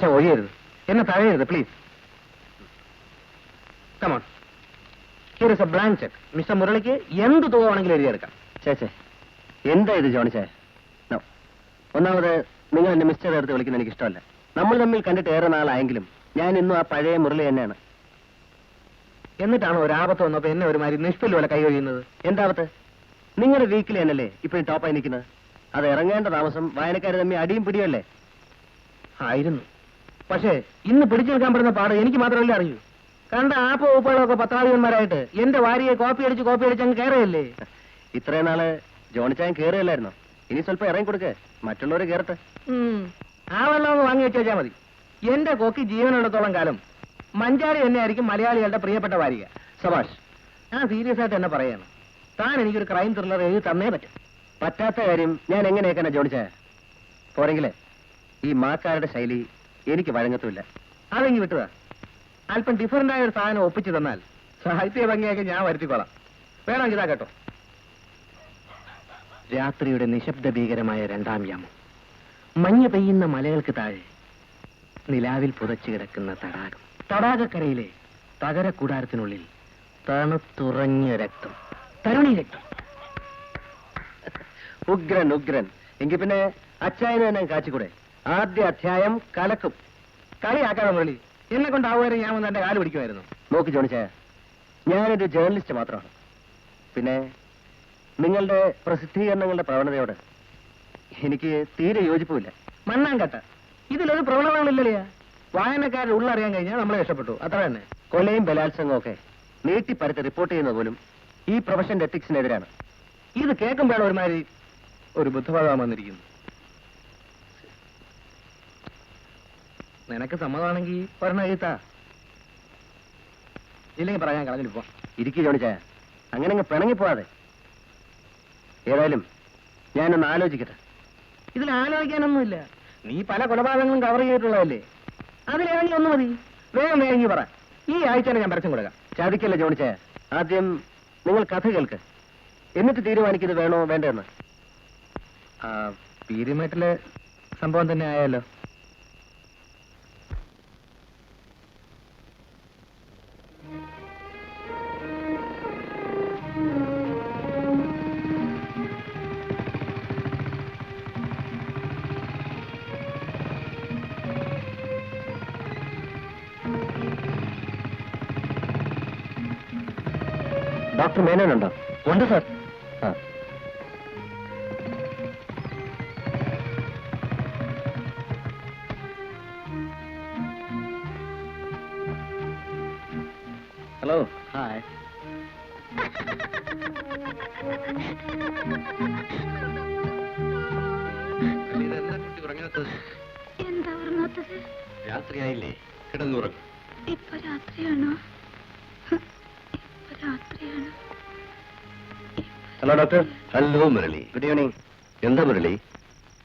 തമാശ ഒഴിയരുത്, എന്നെ തഴയരുത് please. Come on, here is a blank cheque. Mister മുരളിക്ക് എന്ത് തുക വേണമെങ്കിലും എഴുതിയെടുക്കാം. ചേച്ചേ, എന്താ ഇത് ജോണിച്ചേ? ഒന്നാമത് നിങ്ങൾ എന്നെ മിസ്റ്റർ ചേർത്ത് വിളിക്കുന്നത് എനിക്ക് ഇഷ്ടമല്ല. നമ്മൾ തമ്മിൽ കണ്ടിട്ട് ഏറെ നാളായെങ്കിലും ഞാൻ ഇന്നും ആ പഴയ മുരളി തന്നെയാണ്. എന്നിട്ടാണ് ഒരാപത്ത് വന്നപ്പോ എന്നെ ഒരുമാതിരി നിഷ്പല് പോലെ കൈ കഴിയുന്നത്. എന്താപത്ത്? നിങ്ങളുടെ വീക്കിൽ എന്നല്ലേ ഇപ്പോഴും ടോപ്പായി നിൽക്കുന്നത്? അത് ഇറങ്ങേണ്ട താമസം വായനക്കാർ തമ്മിൽ അടിയും പിടിയല്ലേ? ആയിരുന്നു. പക്ഷേ ഇന്ന് പിടിച്ചു നിൽക്കാൻ പറ്റുന്ന പാട് എനിക്ക് മാത്രമല്ലേ അറിയൂ. കണ്ട ആപ്പ് വകുപ്പുകളൊക്കെ പത്രാധിപന്മാരായിട്ട് എന്റെ വാരിയെ കോപ്പി അടിച്ച് അങ്ങ് കയറിയല്ലേ. ഇത്രയും നാള് ജോണിച്ചാൻ കയറുകയല്ലായിരുന്നോ? ഇനി സ്വല്പം ഇറങ്ങി കൊടുക്കേ, മറ്റുള്ളവർ കയറട്ടെ. ആ വെള്ളം ഒന്ന് വാങ്ങി വെച്ചാൽ മതി. എന്റെ കൊക്കി ജീവനുള്ളത്തോളം കാലം മഞ്ചാടി തന്നെയായിരിക്കും മലയാളികളുടെ പ്രിയപ്പെട്ട വാരിക. സബാഷ്. ഞാൻ സീരിയസ് ആയിട്ട് എന്നെ പറയാണ്, താൻ എനിക്കൊരു ക്രൈം ത്രില്ലർ എഴുതി തന്നേ പറ്റും. പറ്റാത്ത കാര്യം ഞാൻ എങ്ങനെയൊക്കെ ജോണിച്ചാ? പോരെങ്കിലേ ഈ മാക്കാരുടെ ശൈലി എനിക്ക് വഴങ്ങത്തുമില്ല. അതെങ്കിൽ വിട്ടുക. അല്പം ഡിഫറന്റ് ആയ ഒരു സാധനം ഒപ്പിച്ചു തന്നാൽ സാഹിത്യ ഭംഗിയാക്കി ഞാൻ വരുത്തിക്കോളാം. വേണമെങ്കിൽ ഇതാ കേട്ടോ. രാത്രിയുടെ നിശബ്ദ ഭീകരമായ രണ്ടാം യാമം, മഞ്ഞ് പെയ്യുന്ന മലകൾക്ക് താഴെ നിലാവിൽ പുതച്ചു കിടക്കുന്ന തടാകം, തടാകക്കരയിലെ തകര കൂടാരത്തിനുള്ളിൽ തണുത്തുറഞ്ഞ രക്തം, തരുണി രക്തം. ഉഗ്രൻ ഉഗ്രൻ. എങ്കിൽ പിന്നെ അച്ചായന് തന്നെ കാച്ചിക്കൂടെ? ആദ്യ അധ്യായം കലക്കും. കളിയാക്കാതെ മുരളി, എന്നെ കൊണ്ടാവുമായിരുന്നു ഞാൻ വന്ന് എന്റെ കാല് പിടിക്കുമായിരുന്നു. നോക്ക് ജോണിച്ചായ, ഞാനൊരു ജേർണലിസ്റ്റ് മാത്രമാണ്. പിന്നെ നിങ്ങളുടെ പ്രസിദ്ധീകരണങ്ങളുടെ പ്രവണതയോട് എനിക്ക് തീരെ യോജിപ്പുമില്ല. മണ്ണാങ്കട്ട, ഇതിലൊരു പ്രവണതകളില്ലല്ലേ. വായനക്കാരുടെ ഉള്ളറിയാൻ കഴിഞ്ഞാൽ നമ്മളെ രക്ഷപ്പെട്ടു, അത്ര തന്നെ. കൊലയും ബലാത്സംഗവും ഒക്കെ നീട്ടിപ്പരത്ത് റിപ്പോർട്ട് ചെയ്യുന്നത് പോലും ഈ പ്രൊഫഷന്റെ എത്തിക്സിനെതിരാണ്. ഇത് കേൾക്കുമ്പോഴാണ് ഒരുമാതിരി ഒരു ബുദ്ധഭാവം വന്നിരിക്കുന്നു. നിനക്ക് സമ്മതമാണെങ്കിൽ പറഞ്ഞ എഴുത്താ, ഇല്ലെങ്കിൽ പറയാൻ കളഞ്ഞിട്ട് പോ. ഇരിക്കു ജോണിച്ചായ, അങ്ങനെ അങ്ങ് പിണങ്ങിപ്പോവാതെ. ഏതായാലും ഞാനൊന്ന് ആലോചിക്കട്ടെ. ഇതിൽ ആലോചിക്കാനൊന്നുമില്ല. നീ പല കൊലപാതകങ്ങളും കവർ ചെയ്തിട്ടുള്ളതല്ലേ, അതിലേതെങ്കിലും ഒന്ന് മതി. വേഗം വേഗം പറ. ഈ ആഴ്ച ഞാൻ പരസ്യം കൊടുക്കാം. ചതിക്കല്ലേ ജോണിച്ചായ, ആദ്യം നിങ്ങൾ കഥ കേൾക്ക്, എന്നിട്ട് തീരുമാനിക്കുന്നത് വേണോ വേണ്ടെന്ന്. പീരിമേട്ടിലെ സംഭവം തന്നെ ആയാലോ? ഡോക്ടർ മേനോനുണ്ടോ? ഉണ്ട് സാർ. ഹലോ. ഹായ്. എന്താ ഉറങ്ങാത്തത്? രാത്രിയായില്ലേ, കിടന്നുറങ്ങും. ഇപ്പൊ രാത്രിയാണോ? രാത്രിയാണ്. Hello doctor. Hello Murali. Good evening. എന്താ മുരളി?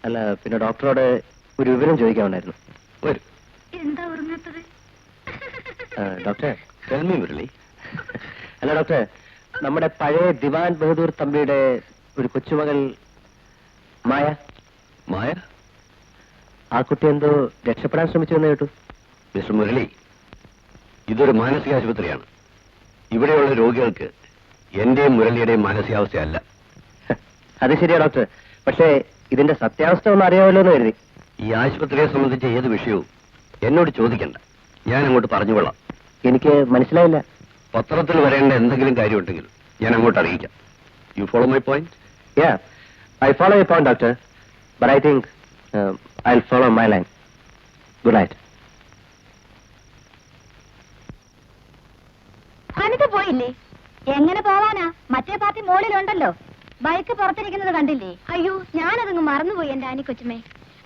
അല്ല, പിന്നെ ഡോക്ടറോട് ഒരു വിവരം ചോദിക്കാനുണ്ടായിരുന്നു. വരൂ. എന്താ ഉറങ്ങാത്തത്? ഡോക്ടർ. Tell me Murali. അല്ല ഡോക്ടർ, നമ്മുടെ പഴയ ദിവാൻ ബഹദൂർ തമ്പിയുടെ ഒരു കൊച്ചുമകൾ മായ. മായ? ആ കുട്ടി എന്തോ രക്ഷപ്പെടാൻ ശ്രമിച്ചു എന്ന് കേട്ടു. മിസ്റ്റർ മുരളി, ഇതൊരു മാനസിക ആശുപത്രിയാണ്. ഇവിടെയുള്ള രോഗികൾക്ക് എന്റെയും മുരളിയുടെയും മാനസികാവസ്ഥയല്ല. അത് ശരിയാ ഡോക്ടർ, പക്ഷേ ഇതിന്റെ സത്യാവസ്ഥ ഒന്ന് അറിയാമല്ലോ എന്ന് കരുതി. ഈ ആശുപത്രിയെ സംബന്ധിച്ച ഏത് വിഷയവും എന്നോട് ചോദിക്കണ്ട, ഞാൻ അങ്ങോട്ട് പറഞ്ഞുകൊള്ളാം. എനിക്ക് മനസ്സിലായില്ല. പത്രത്തിൽ വരേണ്ട എന്തെങ്കിലും കാര്യമുണ്ടെങ്കിൽ ഞാൻ അങ്ങോട്ട് അറിയിക്കാം. You follow my point? Yeah, I follow your point, doctor, but I think I'll follow my line. Good night. Anitha പോയില്ലേ? എങ്ങനെ പോവാനാ? മറ്റേ പാർട്ടി മോളിലുണ്ടല്ലോ. ബൈക്ക് പുറത്തിരിക്കുന്നത് കണ്ടില്ലേ? അയ്യോ, ഞാനതങ്ങ് മറന്നുപോയി എന്റെ ആനി കൊച്ചുമേ.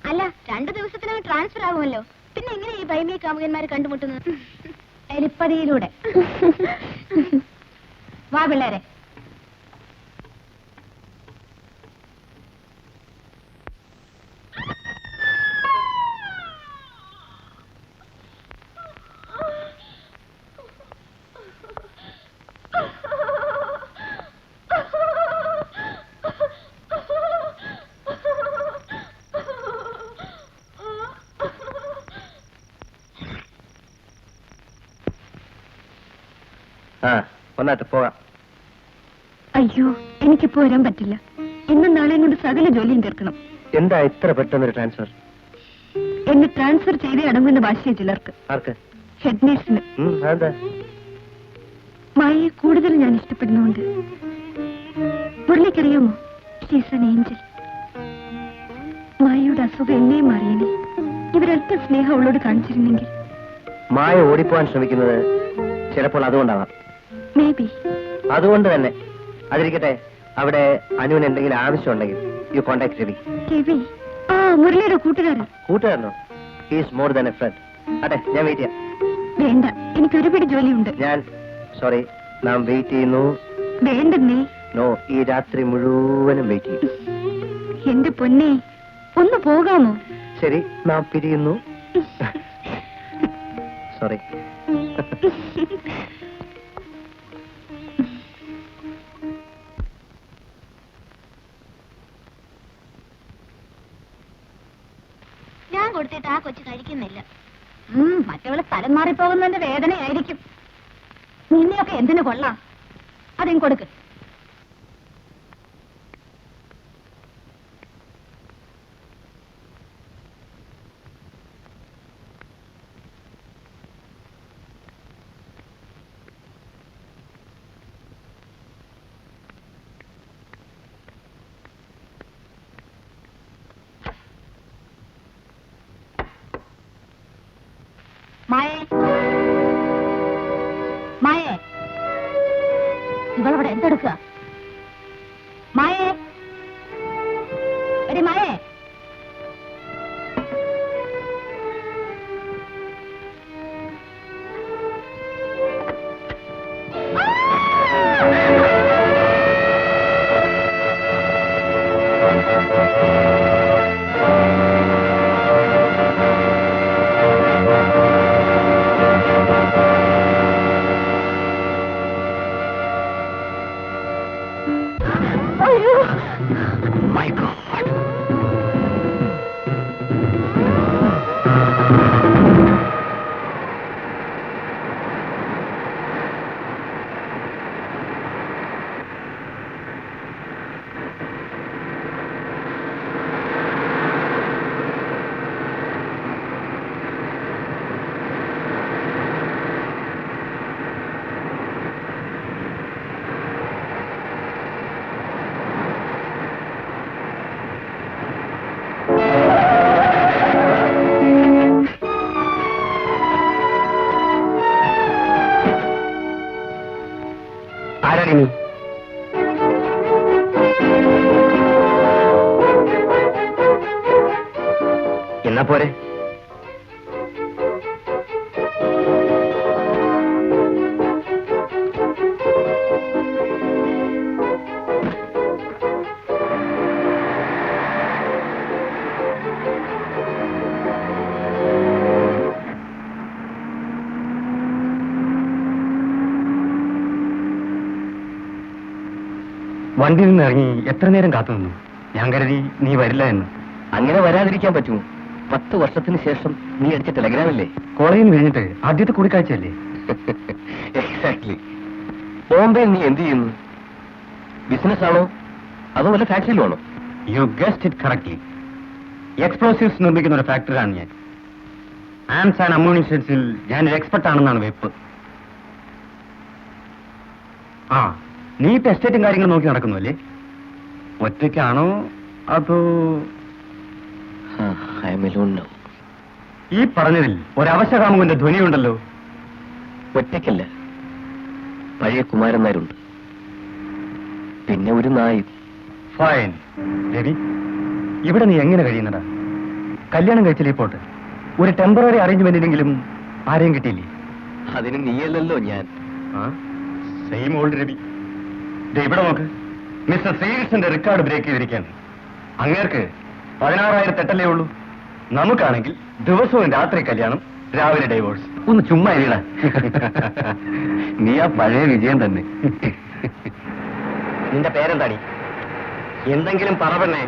അല്ല, 2 ദിവസത്തിനകം ട്രാൻസ്ഫർ ആകുമല്ലോ. പിന്നെ എങ്ങനെ ഈ ബൈമി കാമുകന്മാരെ കണ്ടുമുട്ടുന്നത്? എലിപ്പതിയിലൂടെ. വാ പിള്ളേരെ. ആ വന്നാട്ടെ പോകാം. അയ്യോ എനിക്കിപ്പോ വരാൻ പറ്റില്ല. ഇന്നും നാളെയും കൊണ്ട് സകല ജോലിയും തീർക്കണം. എന്താ ഇത്ര പെട്ടെന്നൊരു ട്രാൻസ്ഫർ? എന്നെ ട്രാൻസ്ഫർ ചെയ്തേ അടങ്ങുന്ന ഭാഷയെ ചിലർക്ക്. ആർക്ക്? ഹെഡ് നേഴ്സിന്. അതെന്താ? മായയെ കൂടുതൽ ഞാൻ ഇഷ്ടപ്പെടുന്നുണ്ട്. മുരളിക്കറിയാമോ, ഷീസ് ആൻ ഏഞ്ചൽ. മായയുടെ അസുഖം എന്നെയും മാറിയനെ. ഇവരല്പം സ്നേഹം അവളോട് കാണിച്ചിരുന്നെങ്കിൽ. മായ ഓടിപ്പോവാൻ ശ്രമിക്കുന്നത് ചിലപ്പോൾ അതുകൊണ്ടാവാം. May be. അതുകൊണ്ട് തന്നെ അതിരിക്കട്ടെ, അവിടെ അനുവിന് എന്തെങ്കിലും ആവശ്യമുണ്ടെങ്കിൽ യു കോണ്ടാക്ട് രവി. രവി? ആ, മുരളിയുടെ കൂട്ടുകാരൻ. കൂട്ടുകാരനോ? He's more than a friend. അതെ, ഞാൻ വെയിറ്റ് ചെയ്യാം. വേണ്ട, എനിക്ക് ഒരുപിടി ജോലിയുണ്ട്. ഞാൻ സോറി, നാം വെയിറ്റ് ചെയ്യുന്നു. വേണ്ടെന്നേ. നോ, ഈ രാത്രി മുഴുവനും വെയിറ്റ് ചെയ്യും. എന്റെ പൊന്നെ, ഒന്ന് പോകാമോ? ശരി, നാം പിരിയുന്നു. സോറി. ഞാൻ കൊടുത്തിട്ട് ആ കൊച്ചു കഴിക്കുന്നില്ല. മറ്റവള് സ്ഥലം മാറിപ്പോകുന്നതിന്റെ വേദനയായിരിക്കും. നിന്നെയൊക്കെ എന്തിനു കൊള്ളാം? അതിന് കൊടുക്ക്. മായേ, മായേ, ഇവളവിടെ എന്തെടുക്കുക? മായേ, എടി മായേ. My God. ആരാണ്? എന്നാ പോരെ. വണ്ടിയിൽ നിന്ന് ഇറങ്ങി എത്ര നേരം കാത്തു നിന്നു. ഞാൻ കരുതി നീ വരില്ല എന്ന്. അങ്ങനെ വരാതിരിക്കാൻ പറ്റുമോ? 10 വർഷത്തിന് ശേഷം നീ അടിച്ച ടെലഗ്രാമല്ലേ? കോളേജിൽ നിന്ന് കഴിഞ്ഞിട്ട് ആദ്യത്തെ കൂടിക്കാഴ്ചയല്ലേ? എക്സാക്ട്ലി. ബോംബെയിൽ നീ എന്ത് ചെയ്യുന്നു? ബിസിനസ് ആണോ അതോ വല്ല ഫാക്ടറിയിലാണോ? You guessed it correctly. Explosives നിർമ്മിക്കുന്ന ഒരു ഫാക്ടറിയാണ് ഞാൻ. ആംസ് ആൻഡ് അമ്യൂണിഷൻസിൽ ഞാനൊരു എക്സ്പെർട്ട് ആണെന്നാണ് വെപ്പ്. ആ, നീ ഇപ്പൊ എസ്റ്റേറ്റും കാര്യങ്ങളും നോക്കി നടക്കുന്നു അല്ലേ? ഒറ്റയ്ക്കാണോ അതോ? ഈ പറഞ്ഞതിൽ ഒരവശകാമുകന്റെ ധ്വനിയുണ്ടല്ലോ. ഒറ്റയ്ക്കല്ല, പഴയ കുമാരൻ നായരുണ്ട്, പിന്നെ ഒരു നായും. ഫൈൻ. രവി, ഇവിടെ നീ എങ്ങനെ കഴിയുന്നടാ? കല്യാണം കഴിച്ചില്ലേ പോട്ട്? ഒരു ടെമ്പററി അറേഞ്ച്മെന്റിനെങ്കിലും ആരെയും കിട്ടിയില്ലേ? അതിന് നീയല്ലല്ലോ ഞാൻ. Same old Ravi. ഇവിടെ നോക്ക്, മിസ്റ്റർ ശ്രീകൃഷ്ണന്റെ റെക്കോർഡ് ബ്രേക്ക് ചെയ്തിരിക്കുകയാണ്. അങ്ങേർക്ക് 16,000 തെട്ടല്ലേ ഉള്ളൂ. നമുക്കാണെങ്കിൽ ദിവസവും രാത്രി കല്യാണം, രാവിലെ ഡൈവോഴ്സ്. ഒന്ന് ചുമ്മാ ഇല്ല. നീ ആ പഴയ വിജയം തന്നെ. നിന്റെ പേരെന്താടി? എന്തെങ്കിലും പറവണ്ണേ.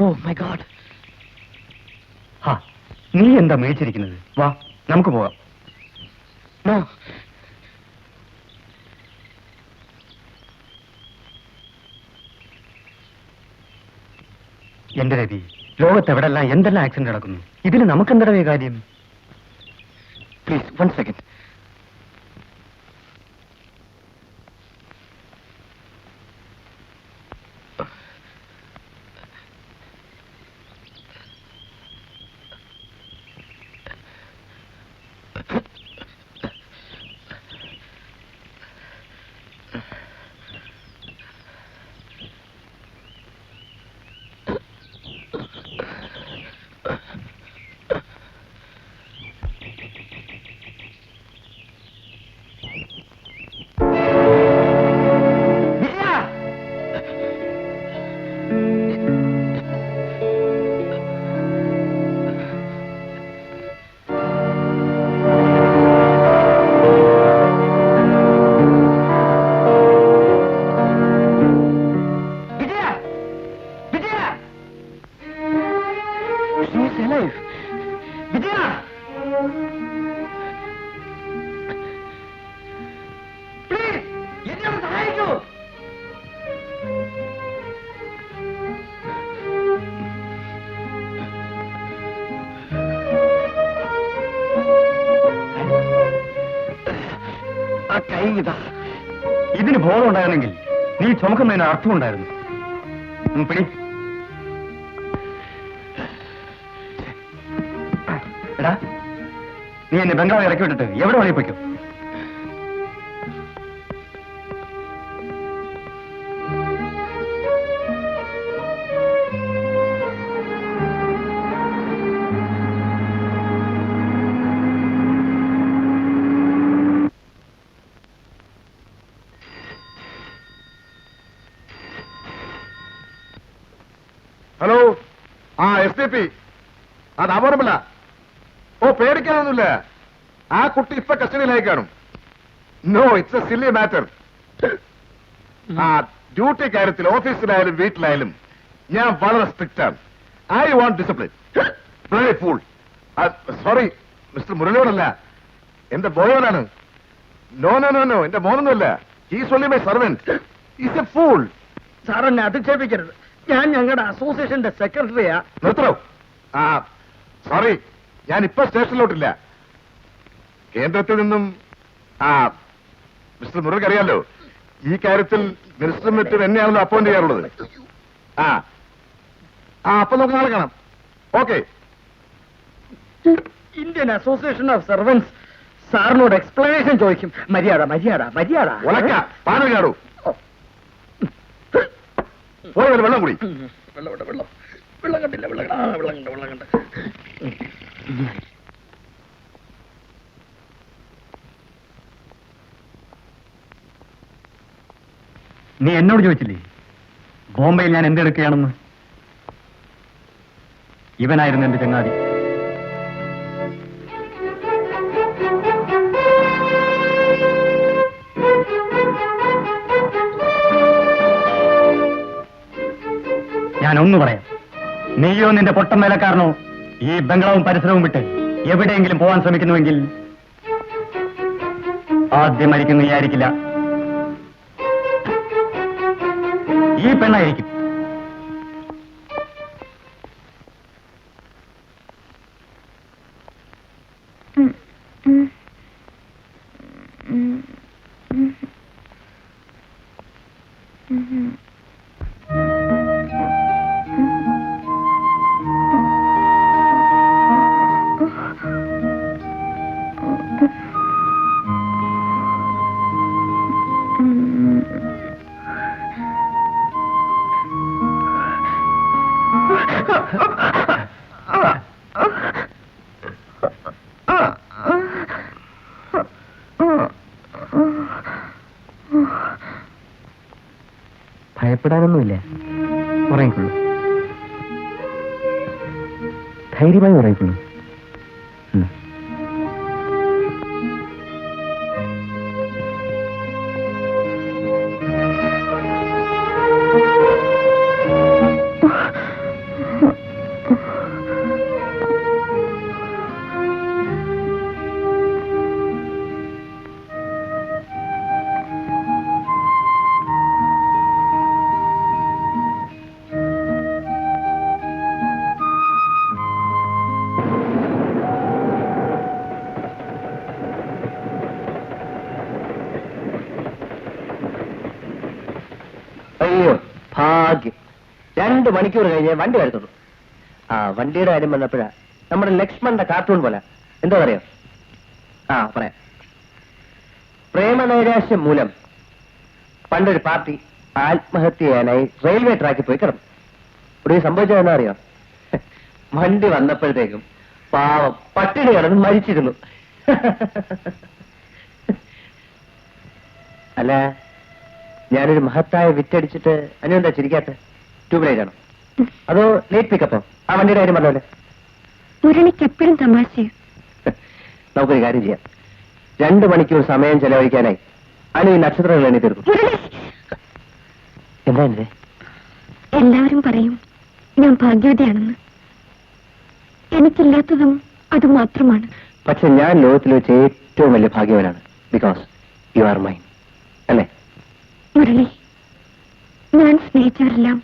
Oh my God. നീ എന്താ മേടിച്ചിരിക്കുന്നത്? വാ നമുക്ക് പോവാം. നോ. എന്റെ രവി, ലോകത്തെവിടെല്ലാം എന്തെല്ലാം ആക്സിഡന്റ് നടക്കുന്നു. ഇതിന് നമുക്കെന്തടവേ കാര്യം? Please 1 second. ഇതിന് ബോധം ഉണ്ടായിരുന്നെങ്കിൽ നീ ചുമക്കുന്നതിന് അർത്ഥമുണ്ടായിരുന്നു. പിടി. എടാ, നീ എന്നെ ബംഗാളി ഇറക്കി വിട്ടിട്ട് എവിടെ വേണേ പോയിക്കോ. Hello, SDP. അമർമല. ഓ, പേടിക്കാനൊന്നുമില്ല. ആ കുട്ടി ഇപ്പൊ കസ്റ്റഡിയിലായി കാണും. No, it's a silly matter. Duty കാര്യത്തിൽ ഓഫീസിലായാലും വീട്ടിലായാലും ഞാൻ വളരെ സ്ട്രിക്റ്റ് ആണ്. I want discipline. Very fool. Sorry, mister മുരളിയോടല്ല, എന്റെ ബോയോനാണ്. നോ നോ നോ നോ, എന്റെ മോനൊന്നുമല്ല. He's only my servant. Is a fool. Sir എന്നെ അധിക്ഷേപിക്കരുത്. ഞാൻ ഞങ്ങളുടെ അസോസിയേഷന്റെ സെക്രട്ടറിയാ. നിർത്തോ. സോറി, ഞാൻ ഇപ്പൊ സ്റ്റേഷനിലോട്ടില്ല. കേന്ദ്രത്തിൽ നിന്നും മിസ്റ്റർ മുരളിക്ക് അറിയാലോ, ഈ കാര്യത്തിൽ മിനിസ്റ്ററും മറ്റും എന്നെയാണല്ലോ അപ്പോയിന്റ് ചെയ്യാറുള്ളത്. അപ്പൊ നമുക്ക് നാളെ കാണാം. Okay. Indian association of servants സാറിനോട് എക്സ്പ്ലനേഷൻ ചോദിക്കും. മര്യാദ മര്യാദ മര്യാദ. പാനൽ ചാടൂ. പോയി വെള്ളം കൂടി. വെള്ളം കണ്ടില്ല. വെള്ളം കണ്ട. നീ എന്നോട് ചോദിച്ചില്ലേ ബോംബെയിൽ ഞാൻ എന്തെടുക്കുകയാണെന്ന്? ഇവനായിരുന്നു എന്റെ ചങ്ങാതി. ഞാനൊന്നു പറയാം, നീയോ നിന്റെ പൊട്ടം വേലക്കാരനോ ഈ ബംഗ്ലാവും പരിസരവും വിട്ട് എവിടെയെങ്കിലും പോകാൻ ശ്രമിക്കുന്നുവെങ്കിൽ ആദ്യം മരിക്കുന്ന നീ ആയിരിക്കില്ല, ഈ പെണ്ണായിരിക്കും. ഭയപ്പെടാനൊന്നുമില്ല, ഉറങ്ങിക്കൊള്ളൂ, ധൈര്യമായി ഉറങ്ങിക്കൊള്ളൂ. ഭാഗ്യം 2 മണിക്കൂർ കഴിഞ്ഞ് വണ്ടി വരുത്തുള്ളൂ. ആ വണ്ടിയുടെ കാര്യം വന്നപ്പോഴാ നമ്മുടെ ലക്ഷ്മണന്റെ കാർട്ടൂൺ പോലെ എന്താ പറയാ പറയാം. പ്രേമനൈരാശ്യം മൂലം പണ്ടൊരു പാർട്ടി ആത്മഹത്യ ചെയ്യാനായി റെയിൽവേ ട്രാക്കിൽ പോയി കിടന്നു. ഇവിടെ സംഭവിച്ചതെന്നാ അറിയാം, വണ്ടി വന്നപ്പോഴത്തേക്കും പാവം പട്ടിണി കിടന്ന് മരിച്ചിരുന്നു. അല്ല, ഞാനൊരു മഹത്തായ വിറ്റടിച്ചിട്ട് അതിനെന്താ ചിരിക്കാത്ത? ട്യൂബ്ലൈറ്റ് ആണോ അതോ ലേറ്റ് പിക്കപ്പോ? ആ വണ്ടിയുടെ കാര്യം പറഞ്ഞല്ലേ. മുരളിക്ക് എപ്പോഴും തമാശയോ? നമുക്കൊരു കാര്യം ചെയ്യാം. 2 മണിക്കൂർ സമയം ചെലവഴിക്കാനായി അനു ഈ നക്ഷത്രങ്ങൾ എണ്ണി തീർക്കും. എന്താ എന്റെ? എല്ലാവരും പറയും ഞാൻ ഭാഗ്യവതിയാണെന്ന്. എനിക്കില്ലാത്തതും അത് മാത്രമാണ്. പക്ഷെ ഞാൻ ലോകത്തിൽ വെച്ച് ഏറ്റവും വലിയ ഭാഗ്യവനാണ്. Because you are mine. അല്ലേ മുരളി, ഞാൻ സ്നേഹിച്ചവരെല്ലാം,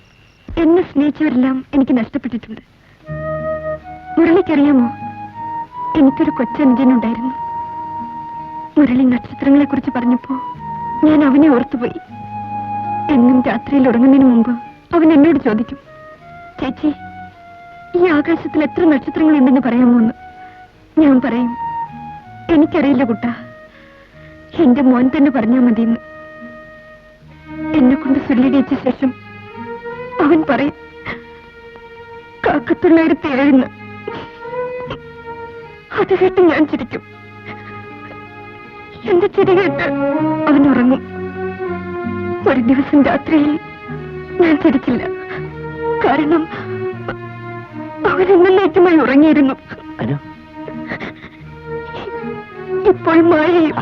എന്നെ സ്നേഹിച്ചവരെല്ലാം എനിക്ക് നഷ്ടപ്പെട്ടിട്ടുണ്ട്. മുരളിക്കറിയാമോ, എനിക്കൊരു കൊച്ചനുജനുണ്ടായിരുന്നു. മുരളി നക്ഷത്രങ്ങളെ കുറിച്ച് പറഞ്ഞപ്പോ ഞാൻ അവനെ ഓർത്തുപോയി. എന്നും രാത്രിയിൽ ഉറങ്ങുന്നതിന് മുമ്പ് അവൻ എന്നോട് ചോദിക്കും, ചേച്ചി ഈ ആകാശത്തിൽ എത്ര നക്ഷത്രങ്ങളുണ്ടെന്ന് പറയാമോ എന്ന്. ഞാൻ പറയും, എനിക്കറിയില്ല കുട്ടാ, എന്റെ മോൻ തന്നെ പറഞ്ഞാൽ മതിയെന്ന്. എന്നെ കൊണ്ട് സുല്ലിടിച്ച ശേഷം അവൻ പറയും 1907. അത് കേട്ട് ഞാൻ ചിരിക്കും. എന്റെ ചിരി കേട്ട് അവൻ ഉറങ്ങും. ഒരു ദിവസം രാത്രിയിൽ ഞാൻ ചിരിച്ചില്ല. കാരണം അവൻ എന്നേക്കുമായി ഉറങ്ങിയിരുന്നു. ഇപ്പോൾ മായയും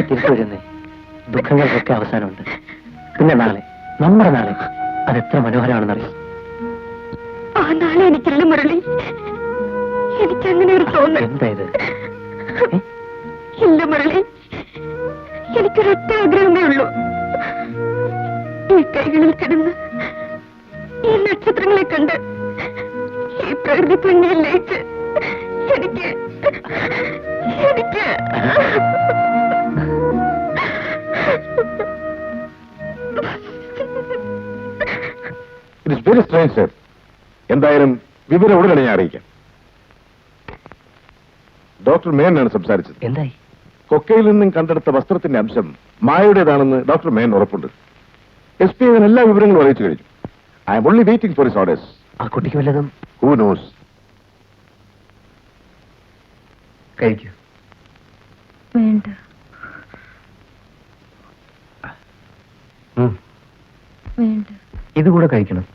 തിരിച്ചു വരുന്നേ. ദുഃഖങ്ങൾക്കൊക്കെ അവസാനമുണ്ട്. പിന്നെ നാളെ, നമ്മുടെ നാളെ, അതെത്ര മനോഹരമാണെന്നറിയാം. ആ നാളെ എനിക്കില്ല മുരളി. എനിക്കങ്ങനെ ഒരു തോന്നൽ. എന്താ ഇത്? ഇല്ല മുരളി, എനിക്കൊരൊറ്റ ആഗ്രഹമേ ഉള്ളൂ. ഈ കൈകളിൽ കിടന്ന് ഈ നക്ഷത്രങ്ങളെ കണ്ട് ഈ പ്രകൃതി ഭംഗിയിൽ ലയിച്ച് എനിക്ക് it is very strange sir. എന്തായാലും വിവരം ഉടനെ ഞാൻ അറിയിക്കാം. ഡോക്ടർ മേനാണ് സംസാരിച്ചത്. എന്തായി? കൊക്കയിൽ നിന്നും കണ്ടെടുത്ത വസ്ത്രത്തിന്റെ അംശം മായയുടേതാണെന്ന് ഡോക്ടർ മേൻ ഉറപ്പുണ്ട്. SP അങ്ങനെ എല്ലാ വിവരങ്ങളും അറിയിച്ചു കഴിഞ്ഞു. I am only waiting for his orders. ആ കുട്ടിക്ക് വല്ലതും? Who knows? കഴിക്കൂ. വേണ്ട. വേണ്ട. ഇതുകൂടെ കഴിക്കണം.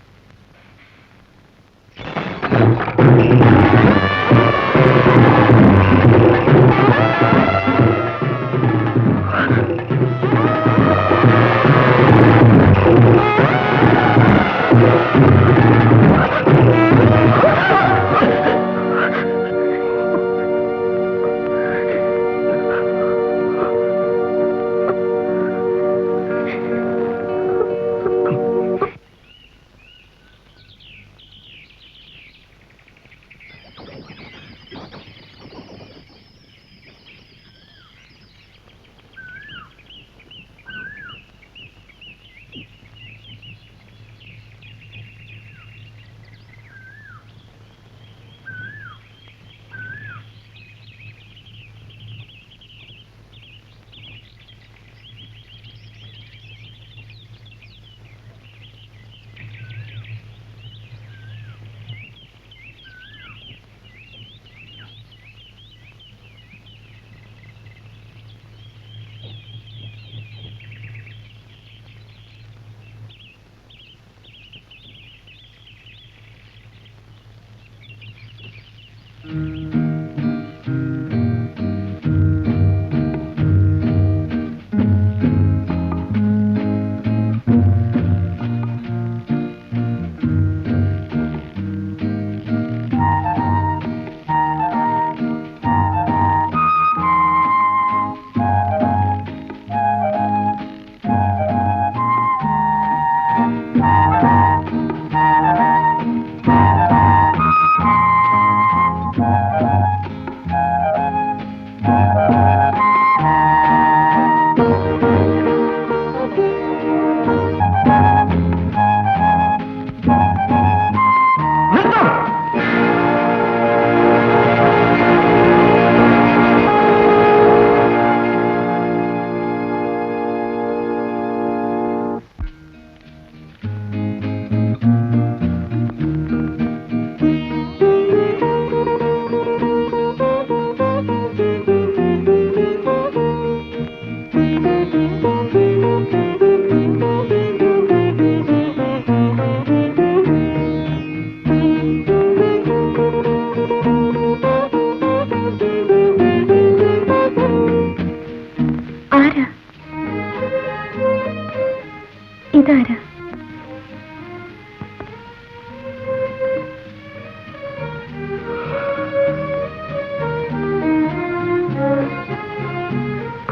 ഇതാരാ?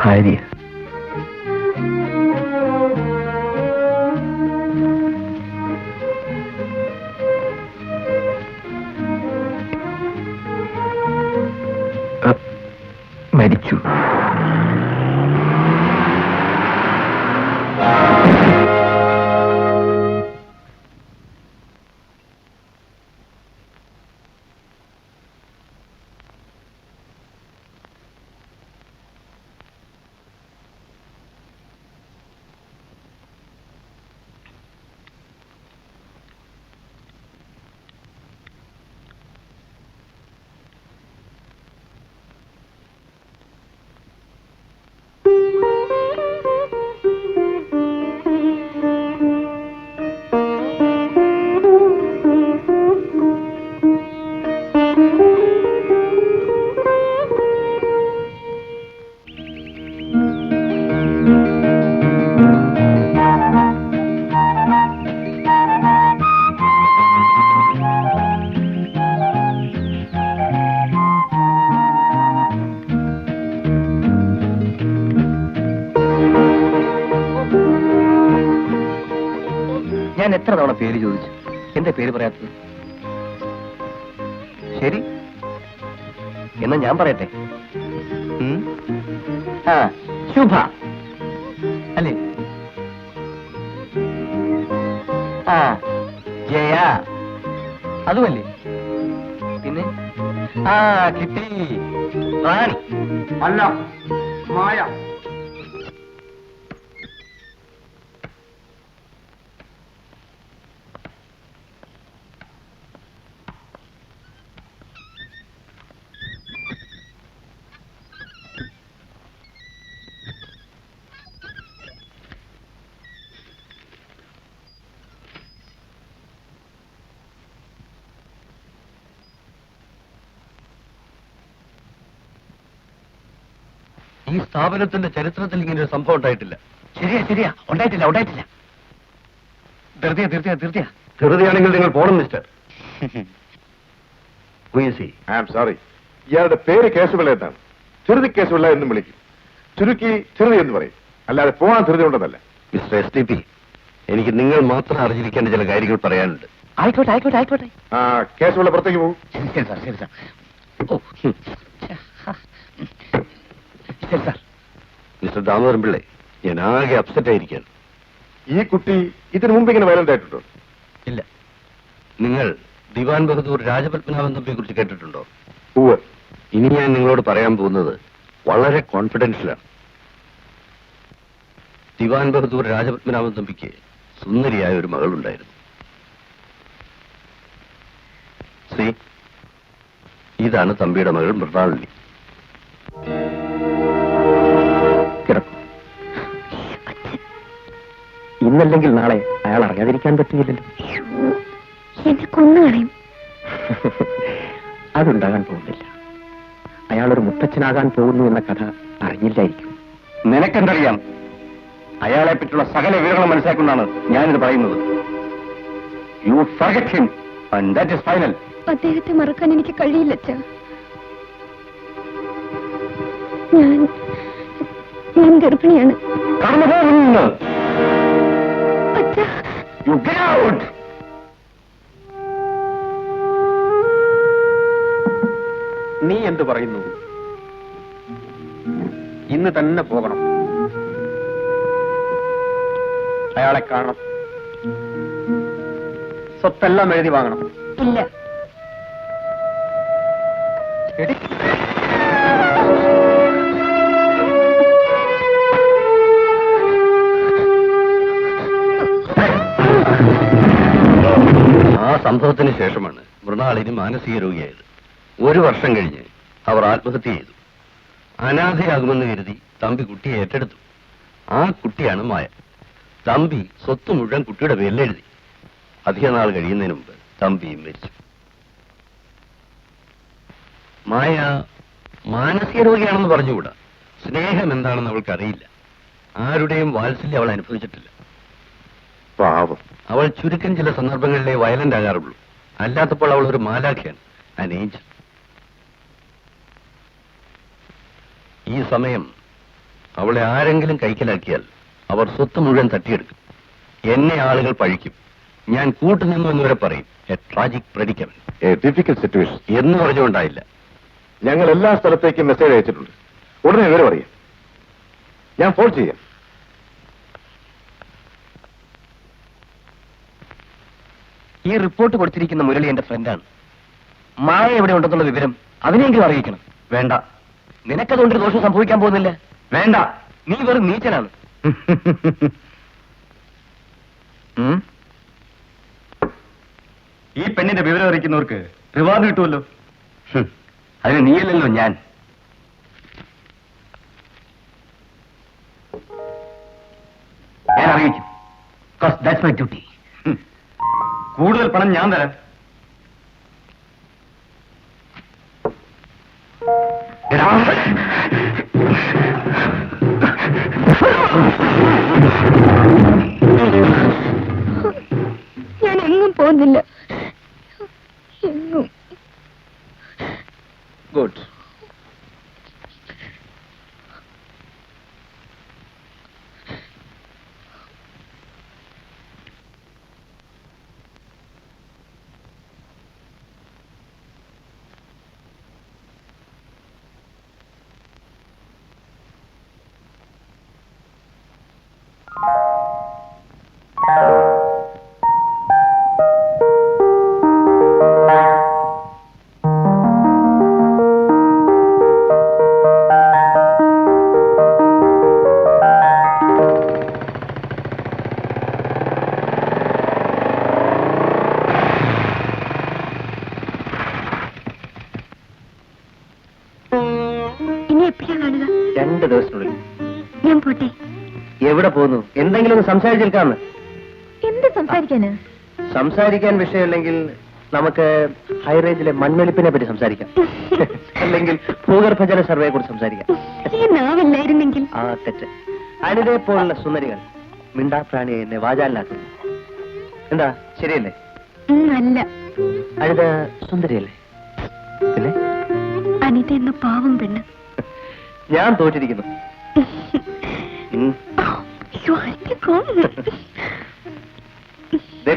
ഭാര്യ. മരിച്ചു. ഞാൻ എത്ര തവണ പേര് ചോദിച്ചു, എന്താ പേര് പറയാത്തത്? ശരി, എന്നാ ഞാൻ പറയട്ടെ. ആ, ശുഭ അല്ലേ? ആ, ജയ അതുമല്ലേ? പിന്നെ ആ കിട്ടി, റാണി അല്ല, മായ. ഈ സ്ഥാപനത്തിന്റെ ചരിത്രത്തിൽ ഇങ്ങനെ ഒരു സംഭവം ഉണ്ടായിട്ടില്ല. ശരിയാ, ഉണ്ടായിട്ടില്ല. ധൃതിയാ. ധൃതിയാണെങ്കിൽ നിങ്ങൾ പോണം മിസ്റ്റർ. I am sorry. ഇയാളുടെ പേര് കേശവപിള്ള എന്നാണ്. ധൃതി കേശവപിള്ള എന്നും വിളിക്കും. ചുരുക്കി ധൃതി എന്ന് പറയും. അല്ലാതെ പോകാൻ ധൃതി ഉണ്ടെന്നല്ല. മിസ്റ്റർ STP, എനിക്ക് നിങ്ങൾ മാത്രം അറിഞ്ഞിരിക്കേണ്ട ചില കാര്യങ്ങൾ പറയാനുണ്ട്. ആയിക്കോട്ടെ. ആ, കേശവപിള്ള പുറത്തേക്ക് പോകും. ശരി സാർ. ഓ, ശരി സാർ. മിസ്റ്റർ ദാമോദരൻ പിള്ളേ, ഞാൻ ആകെ അപ്സെറ്റ് ആയിരിക്കാൻ. ഈ കുട്ടി ഇതിനു മുമ്പ് ഇങ്ങനെ വയലന്റ് ആയിട്ടുണ്ടോ? ഇല്ല. നിങ്ങൾ ദിവാൻ ബഹദൂർ രാജപത്മനാഭൻ തമ്പിയെ കുറിച്ച് കേട്ടിട്ടുണ്ടോ? ഉവ്വ്. ഇനി ഞാൻ നിങ്ങളോട് പറയാൻ പോകുന്നത് വളരെ കോൺഫിഡൻഷ്യലാണ്. ദിവാൻ ബഹദൂർ രാജപത്മനാഭൻ തമ്പിക്ക് സുന്ദരിയായ ഒരു മകളുണ്ടായിരുന്നു. ഇതാണ് തമ്പിയുടെ മകൾ മൃണാളിനി. കിടക്കും. ഇന്നല്ലെങ്കിൽ നാളെ അയാൾ അറിയാതിരിക്കാൻ പറ്റുകയില്ലല്ലോ. എന്നെ കൊന്നുകളയും. അതുണ്ടാകാൻ പോകുന്നില്ല. അയാളൊരു മുത്തച്ഛനാകാൻ പോകുന്നു എന്ന കഥ അറിഞ്ഞില്ലായിരിക്കും. നിനക്കെന്തറിയാം? അയാളെ പറ്റിയുള്ള സകല വിവരങ്ങളും മനസ്സിലാക്കുന്നതാണ് ഞാനിത് പറയുന്നത്. You forget him and that is final. അദ്ദേഹത്തെ മറക്കാൻ എനിക്ക് കഴിയില്ല അച്ഛാ. ഞാൻ ഗർഭിണിയാണ്. കടന്നു പോകുന്നു. അച്ഛാ, യു ഗെറ്റ് ഔട്ട്. നീ എന്തു പറയുന്നു? ഇന്ന് തന്നെ പോകണം. അയാളെ കാണണം. സ്വത്തെല്ലാം എഴുതി വാങ്ങണം. ഇല്ല. എടി, ആ സംഭവത്തിന് ശേഷമാണ് മൃണാളിനി മാനസിക രോഗിയായത്. 1 വർഷം കഴിഞ്ഞ് അവർ ആത്മഹത്യ ചെയ്തു. അനാഥയാകുമെന്ന് കരുതി തമ്പി കുട്ടിയെ ഏറ്റെടുത്തു. ആ കുട്ടിയാണ് മായ. തമ്പി സ്വത്ത് മുഴുവൻ കുട്ടിയുടെ പേരിൽ എഴുതി. അധിക നാൾ കഴിയുന്നതിന് മുമ്പ് തമ്പിയും മരിച്ചു. മായ മാനസിക രോഗിയാണെന്ന് പറഞ്ഞുകൂടാ. സ്നേഹം എന്താണെന്ന് അവൾക്കറിയില്ല. ആരുടെയും വാത്സല്യം അവൾ അനുഭവിച്ചിട്ടില്ല. പാവം. അവൾ ചുരുക്കം ചില സന്ദർഭങ്ങളിലെ വയലന്റ് ആകാറുള്ളൂ. അല്ലാത്തപ്പോൾ അവൾ ഒരു മാലാഖയാണ്, an angel. ഈ സമയം അവളെ ആരെങ്കിലും കൈക്കലാക്കിയാൽ അവർ സ്വത്ത് മുഴുവൻ തട്ടിയെടുക്കും. എന്നെ ആളുകൾ പഴിക്കും. ഞാൻ കൂട്ടുനിന്നു എന്നിവരെ പറയും. A tragic predicament. A difficult situation എന്ന് പറഞ്ഞുകൊണ്ടായില്ല. ഞങ്ങൾ എല്ലാ സ്ഥലത്തേക്കും മെസ്സേജ് അയച്ചിട്ടുണ്ട്. ഉടനെ വിവരം അറിയാം. ഞാൻ ഫോൺ ചെയ്യാം. ഈ റിപ്പോർട്ട് കൊടുത്തിരിക്കുന്ന മുരളി എന്റെ ഫ്രണ്ടാണ്. മായ എവിടെ ഉണ്ടെന്നുള്ള വിവരം അതിനെങ്കിലും അറിയിക്കണം. വേണ്ട, നിനക്കതുകൊണ്ടൊരു ദോഷം സംഭവിക്കാൻ പോകുന്നില്ല. വേണ്ട, നീ വെറും നീച്ചനാണ്. ഈ പെണ്ണിന്റെ വിവരം അറിയിക്കുന്നവർക്ക് റിവാർഡ് കിട്ടുമല്ലോ. അതിന് നീയല്ലല്ലോ ഞാൻ. ഞാൻ അറിയിക്കും. That's my duty. കൂടുതൽ പണം ഞാൻ തരാം. ഞാൻ എങ്ങും പോകുന്നില്ല. എങ്ങും. ഗുഡ്. ഇനി എപ്പോഴാ കാണുക? 2 ദിവസത്തിനുള്ളിൽ. ഞാൻ പോട്ടെ. എവിടെ പോകുന്നു? എന്തെങ്കിലും ഒന്ന് സംസാരിച്ചെടുക്കാന്ന്. എന്ത് സംസാരിക്കാന്? സംസാരിക്കാൻ വിഷയമില്ലെങ്കിൽ നമുക്ക് ഹൈറേഞ്ചിലെ മണ്ണൊലിപ്പിനെ പറ്റി സംസാരിക്കാം. അല്ലെങ്കിൽ ഭൂഗർഭജല സർവേയെ കുറിച്ച് സംസാരിക്കാം. ഈ നാവില്ലായിരുന്നെങ്കിൽ. ആ തെറ്റ്. അനിതയെ പോലുള്ള സുന്ദരികൾ മിണ്ടാപ്രാണിയെ എന്നെ വാചാലനാക്കുന്നു. എന്താ, ശരിയല്ലേ? അല്ല. അനിത സുന്ദരിയല്ലേ? പിന്നെ അനിത എന്ന പാവം പെണ്ണ്. ഞാൻ തോറ്റിരിക്കുന്നു.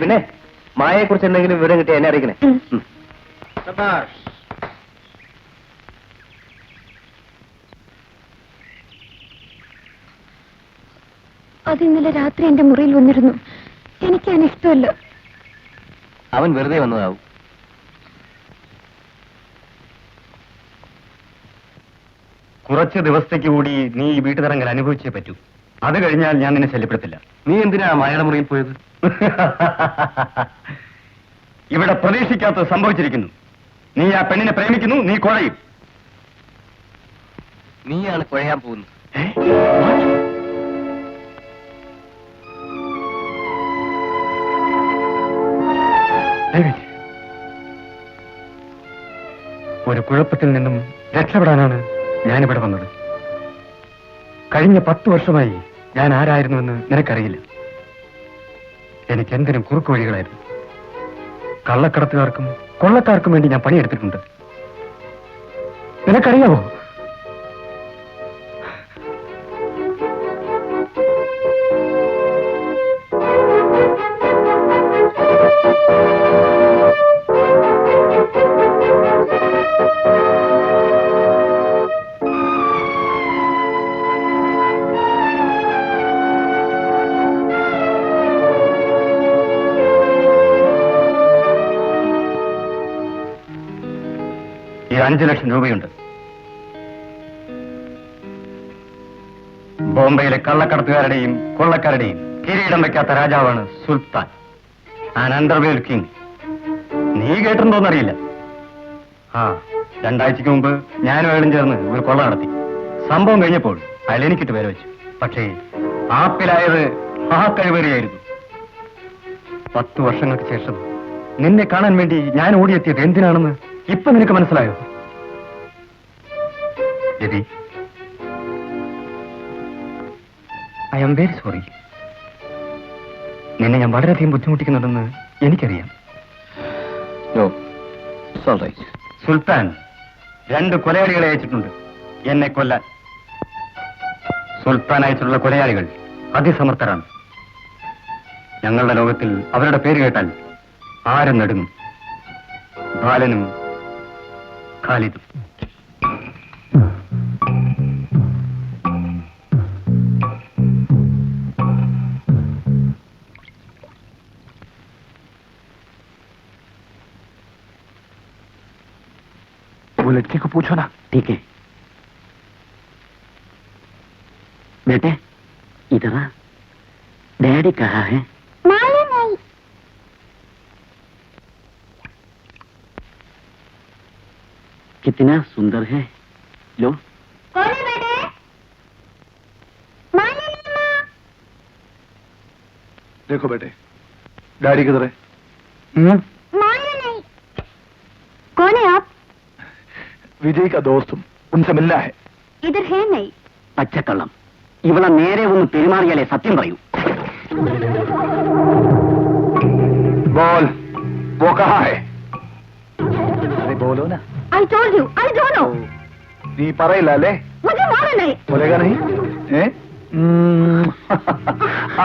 പിന്നെ മായയെ കുറിച്ച് എന്തെങ്കിലും വിവരം കിട്ടിയ എന്നെ അറിയിക്കണേ. അത് ഇന്നലെ രാത്രി എന്റെ മുറിയിൽ വന്നിരുന്നു. എനിക്ക് അതിന് ഇഷ്ടമല്ല. അവൻ വെറുതെ വന്നതാവും. കുറച്ച് ദിവസത്തേക്ക് കൂടി നീ ഈ വീട്ടുതരങ്ങൾ അനുഭവിച്ചേ പറ്റൂ. അത് കഴിഞ്ഞാൽ ഞാൻ നിന്നെ ശല്യപ്പെടുത്തില്ല. നീ എന്തിനാ മായയുടെ മുറിയിൽ പോയത്? ഇവിടെ പ്രതീക്ഷിക്കാത്തത് സംഭവിച്ചിരിക്കുന്നു. നീ ആ പെണ്ണിനെ പ്രേമിക്കുന്നു. നീ കുഴയും. നീയാണ് കുഴയാൻ പോകുന്നത്. ഒരു കുഴപ്പത്തിൽ നിന്നും രക്ഷപ്പെടാനാണ് ഞാനിവിടെ വന്നത്. കഴിഞ്ഞ 10 വർഷമായി ഞാൻ ആരായിരുന്നുവെന്ന് നിനക്കറിയില്ല. എനിക്കെന്തിനും കുറുക്കു വഴികളായിരുന്നു. കള്ളക്കടത്തുകാർക്കും കൊള്ളക്കാർക്കും വേണ്ടി ഞാൻ പണിയെടുത്തിട്ടുണ്ട്. നിനക്കറിയാമോ? ഈ 5 ലക്ഷം രൂപയുണ്ട്. ബോംബെയിലെ കള്ളക്കടത്തുകാരുടെയും കൊള്ളക്കാരുടെയും കിരീടം വെക്കാത്ത രാജാവാണ് സുൽത്താൻ, ആൻ അണ്ടർവേൾഡ് കിങ്. നീ കേട്ടിട്ടുണ്ടോന്നറിയില്ല. 2 ആഴ്ചക്ക് മുമ്പ് ഞാനും അയാളും ചേർന്ന് ഒരു കൊള്ള നടത്തി. സംഭവം കഴിഞ്ഞപ്പോൾ അയാൾ എനിക്കിട്ട് പേര് വെച്ചു. പക്ഷേ ആപ്പിലായത് ആ കഴിവേറിയായിരുന്നു. 10 വർഷങ്ങൾക്ക് ശേഷം നിന്നെ കാണാൻ വേണ്ടി ഞാൻ ഓടിയെത്തിയത് എന്തിനാണെന്ന് ഇപ്പൊ നിനക്ക് മനസ്സിലായോ? Ravi, I am very sorry. നിന്നെ ഞാൻ വളരെയധികം ബുദ്ധിമുട്ടിക്കുന്നുണ്ടെന്ന് എനിക്കറിയാം. സുൽത്താൻ 2 കൊലയാളികളെ അയച്ചിട്ടുണ്ട് എന്നെ കൊല്ലാൻ. സുൽത്താൻ അയച്ചിട്ടുള്ള കൊലയാളികൾ അതിസമർത്ഥരാണ്. ഞങ്ങളുടെ ലോകത്തിൽ അവരുടെ പേര് കേട്ടാൽ ആരും നടുങ്ങും. ബാലനും ഖാലിദും. वो लड़की को पूछो ना. ठीक है बेटे, इधर आ. डैडी कहाँ है? मालूम नहीं. कितना सुंदर है. लो. कौन है बेटे? मालूम नहीं माँ. देखो बेटे, डैडी किधर है? मालूम नहीं. कौन है आप? विजय का दोस्त हूँ, उनसे मिलना है. इधर है नहीं. പച്ചക്കള്ളം. ഇവളെ നേരെ ഒന്ന് പെരുമാറിയാലേ സത്യം പറയൂ. बोल, वो कहाँ है? अरे बोलो ना. I told you, I don't know. नहीं പറയില്ല അല്ലേ? मुझे मालूम नहीं. बोलेगा नहीं?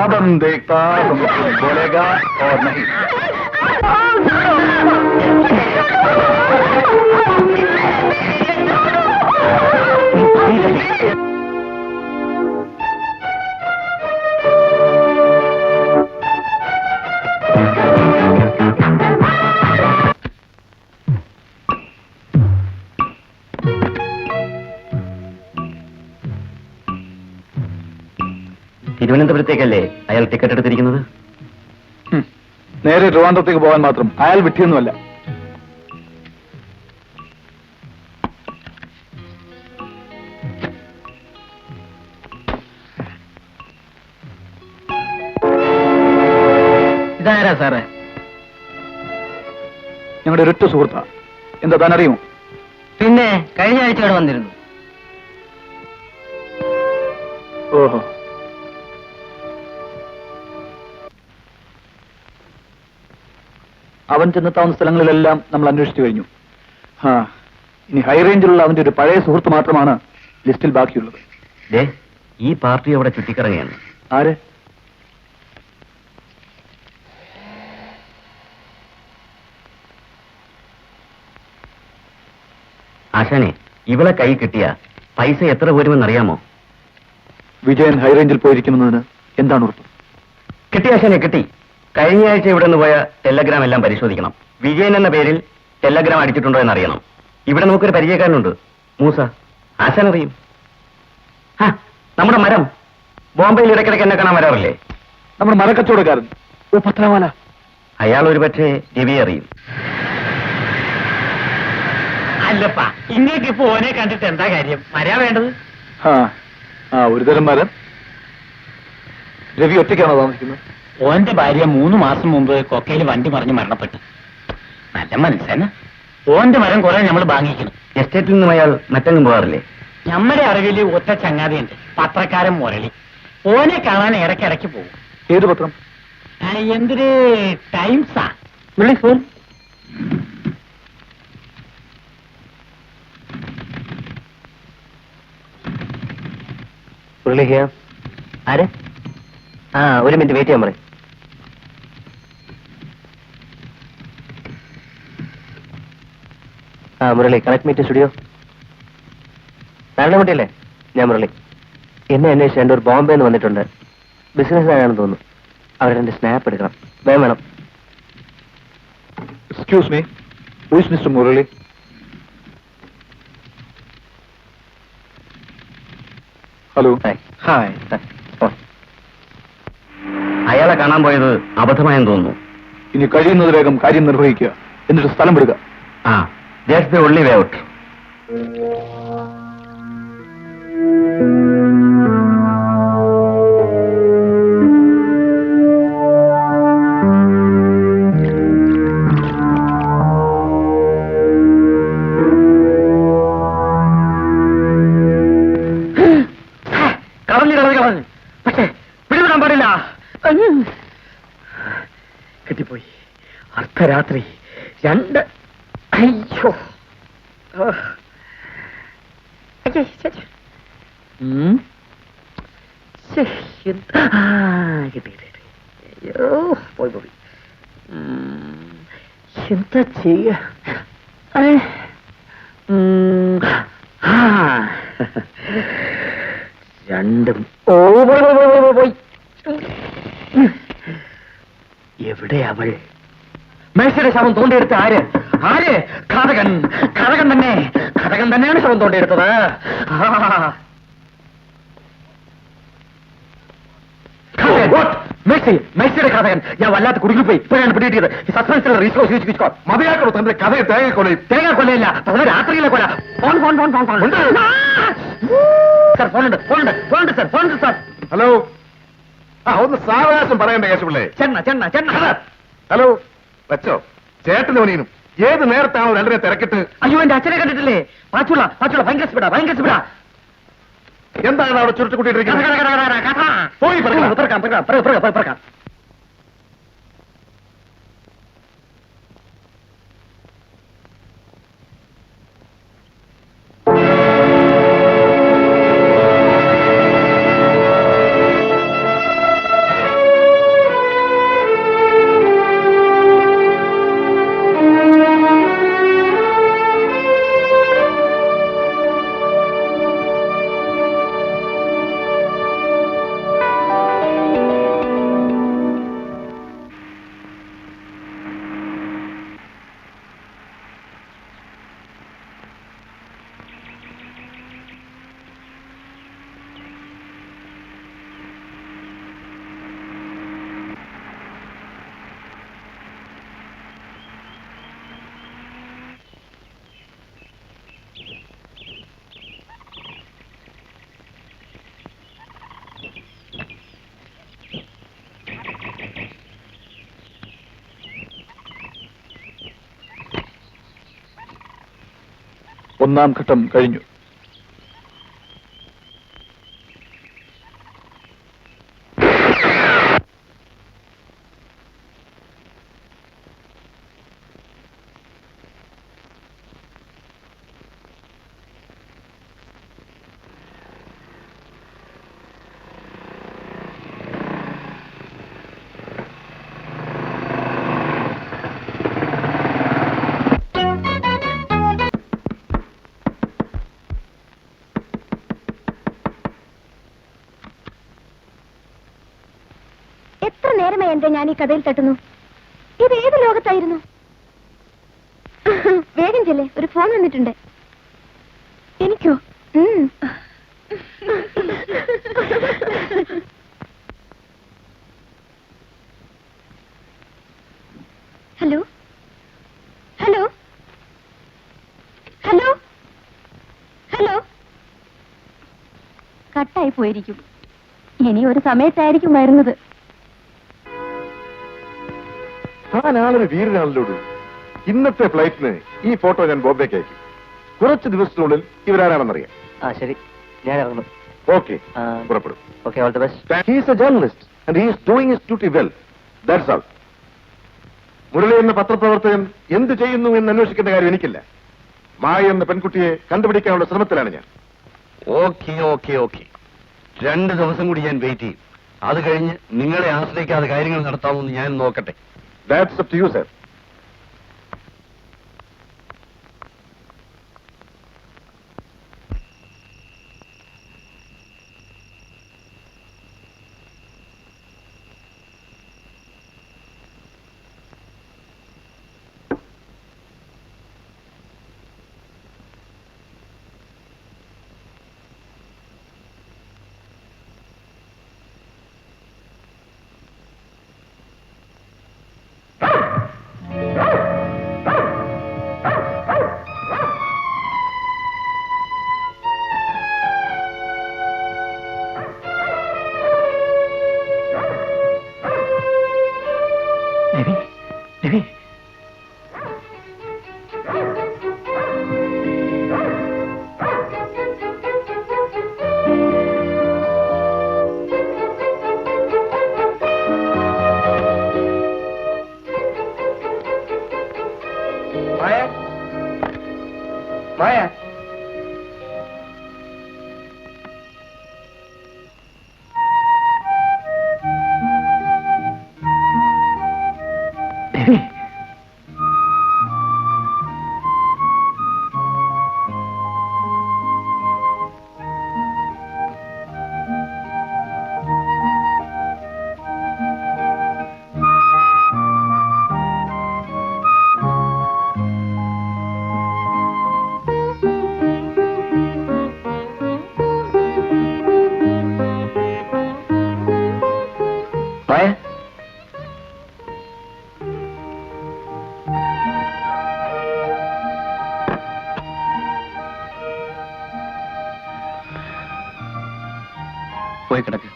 अब हम देखता तुम बोलेगा और नहीं. തിരുവനന്തപുരത്തേക്കല്ലേ അയാൾ ടിക്കറ്റ് എടുത്തിരിക്കുന്നത്? നേരെ ട്രിവാൻഡ്രത്തേക്ക് പോകാൻ മാത്രം. അയാൾ വിട്ടിയൊന്നുമല്ല. ഇതാരാ സാറേ? ഞങ്ങളുടെ ഒരൊറ്റ സുഹൃത്താ. എന്താ താൻ അറിയുമോ? പിന്നെ കഴിഞ്ഞ ആഴ്ച ഇവിടെ വന്നിരുന്നു. ഓഹോ. അവൻ ചെന്നെത്താവുന്ന സ്ഥലങ്ങളിലെല്ലാം നമ്മൾ അന്വേഷിച്ചു കഴിഞ്ഞു. ഇനി ഹൈ റേഞ്ചിലുള്ള അവന്റെ ഒരു പഴയ സുഹൃത്ത് മാത്രമാണ് ലിസ്റ്റിൽ ബാക്കിയുള്ളത്. ഈ പാർട്ടി അവിടെ ചുറ്റിക്കറങ്ങുകയാണ്. ആര്? ആശാനെ, ഇവളെ കൈ കിട്ടിയ പൈസ എത്ര വരുമെന്നറിയാമോ? വിജയൻ ഹൈ റേഞ്ചിൽ പോയിരിക്കുമെന്നതിന് എന്താണ് ഉറപ്പ്? കിട്ടി ആശാനെ, കിട്ടി. കഴിഞ്ഞ ആഴ്ച ഇവിടെ നിന്ന് പോയ ടെലഗ്രാം എല്ലാം പരിശോധിക്കണം. വിജയൻ എന്ന പേരിൽ ടെലഗ്രാം അടിച്ചിട്ടുണ്ടോ എന്നറിയണം. ഇവിടെ നമുക്കൊരു പരിചയക്കാരനുണ്ട്, മൂസ. ആശാൻ അറിയും. നമ്മുടെ മരം ബോംബെയിൽ ഇടയ്ക്കിടയ്ക്ക് എന്നെ കാണാൻ വരാറില്ലേ? നമ്മുടെ മരക്കച്ചവടക്കാരൻ. ഓ, പത്രവാല. അയാൾ ഒരു പക്ഷേ രവിയെ അറിയും. അല്ലപ്പാ, ഇങ്ങേക്ക് ഇപ്പൊ ഓനെ കണ്ടിട്ട് എന്താ കാര്യം? വരാ വേണ്ടത്. ഒരു തരം മരം. രവി ഒറ്റയ്ക്കാണോ താമസിക്കുന്നത്? ഓന്റെ ഭാര്യ 3 മാസം മുമ്പ് കൊക്കയിൽ വണ്ടി മറിഞ്ഞ് മരണപ്പെട്ടു. നല്ല മനുഷ്യന. ഓന്റെ മരം കുറെ നമ്മൾ വാങ്ങിക്കണം. എസ്റ്റേറ്റിൽ നിന്നും അയാൾ മറ്റെങ്ങും പോകാറില്ലേ? നമ്മുടെ അറിവില് ഒറ്റ ചങ്ങാതിയുണ്ട്, പത്രക്കാരൻ മുരളി. ഓനെ കാണാൻ ഇടയ്ക്കിടയ്ക്ക് പോകും. ഏത് പത്രം? എന്തൊരു ടൈംസാ. ഫോൺ. ആര്? ഒരു മിനിറ്റ് വെയിറ്റ് ചെയ്യാൻ പറയും. Murali, connect meet studio. നാരായണകുട്ടിയല്ലേ? ഞാൻ മുരളി. എന്നെ അന്വേഷിച്ച് എൻ്റെ ഒരു ബോംബെ നിന്ന് വന്നിട്ടുണ്ട്. ബിസിനസ് ആണെന്ന് തോന്നുന്നു. അവരെന്റെ സ്നാപ്പ് എടുക്കണം. വേണം. Excuse me, who is mister Murali? Hello. Hi. അയാളെ കാണാൻ പോയത് അബദ്ധമായെന്ന് തോന്നുന്നു. ഇനി കഴിയുന്നത് വേഗം കാര്യം നിർവഹിക്കുക, എന്നിട്ട് സ്ഥലം വിടുക. That's the only way out. കളഞ്ഞു. പക്ഷേ പിടിവിടാൻ പാടില്ല. കിട്ടിപ്പോയി. അർദ്ധരാത്രി 2. അയ്യോ. അയ്യേ, ശ്ശെ. ശ്ശെ, കിട്ടി. അയ്യോ, പോയി. എന്താ ചെയ്യ? രണ്ടും പോയി. എവിടെ അവൾ? മേശയുടെ ശവം തോണ്ടിയെടുത്ത് ആര്? ഘാതകൻ തന്നെയാണ് ശവം തോണ്ടിയെടുത്തത്. മേശയുടെ ഘാതകൻ. ഞാൻ വല്ലാത്ത കുടുങ്ങിപ്പോയി. ഇപ്പോഴാണ് പിടികിട്ടിയത്. സസ്പെൻസിലെ റീസോഴ്സ് മതിയാക്കണോ തന്റെ കഥയെ തേങ്ങാക്കൊലയില്ല, രാത്രിയിലെ കൊല. ഫോണുണ്ട് സാർ. ഹലോ, ഒന്ന് സാവകാശം പറയണ്ടേ കേശപിള്ളേ? ചെണ്ണ. ഹലോ, വെച്ചോ. ചേട്ടനും അനിയനും ഏത് നേരത്താണോ രണ്ടിനെ തിരക്കിട്ട്? അയ്യോ, എന്റെ അച്ഛനെ കണ്ടിട്ടില്ലേ? പാച്ചുള്ള ഭയങ്കര സ്പീഡാ. എന്താണ് അവിടെ ചുരുട്ടിക്കൂട്ടിയിട്ടിരിക്കുന്നത്? പോയി പറക്കാം. ഒന്നാം ഘട്ടം കഴിഞ്ഞു. എത്ര നേരമായി എന്താ ഞാൻ ഈ കഥയിൽ തട്ടുന്നു? ഇത് ഏത് ലോകത്തായിരുന്നു? വേഗം ചെല്ലേ, ഒരു ഫോൺ വന്നിട്ടുണ്ട്. എനിക്കോ? Hello hello hello hello. കട്ടായി പോയിരിക്കും. ഇനി ഒരു സമയത്തായിരിക്കും വരുന്നത്. താനാളൊരു വീരനാണല്ലോ. ഇന്നത്തെ ഫ്ലൈറ്റിന് ഈ ഫോട്ടോ ഞാൻ ബോംബെക്ക് അയക്കും. കുറച്ച് ദിവസത്തിനുള്ളിൽ ഇവരാരാണെന്നറിയാം. ശരി, ഞാൻ ഇറങ്ങുന്നു. ഓക്കെ, പുറപ്പെടും. Okay, all the best. He is a journalist and he is doing his duty well. That's all. Murali എന്ന പത്രപ്രവർത്തകൻ എന്ത് ചെയ്യുന്നു എന്ന് അന്വേഷിക്കേണ്ട കാര്യം എനിക്കില്ല. മായ എന്ന പെൺകുട്ടിയെ കണ്ടുപിടിക്കാനുള്ള ശ്രമത്തിലാണ് ഞാൻ. ഓക്കെ. 2 ദിവസം കൂടി ഞാൻ വെയിറ്റ് ചെയ്യും. അത് കഴിഞ്ഞ് നിങ്ങളെ ആശ്രയിക്കാതെ കാര്യങ്ങൾ നടത്താമെന്ന് ഞാൻ നോക്കട്ടെ. That's up to you, sir. മായ പോയി കിടക്ക്.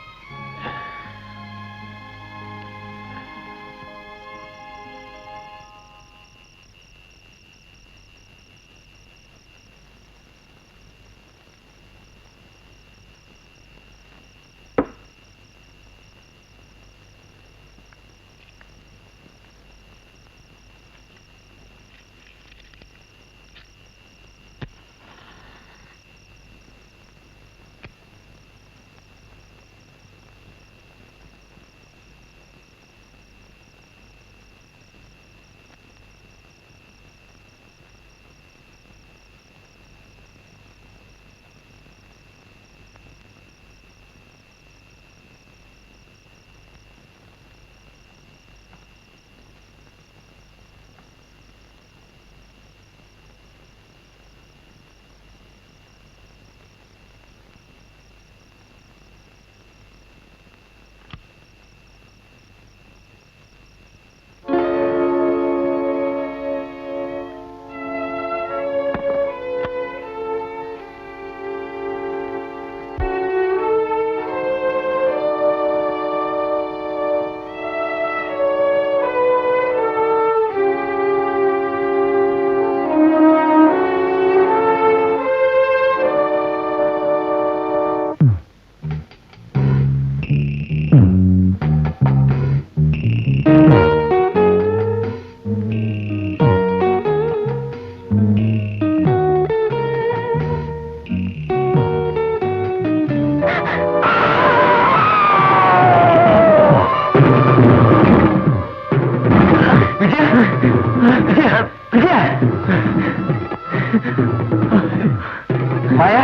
മായ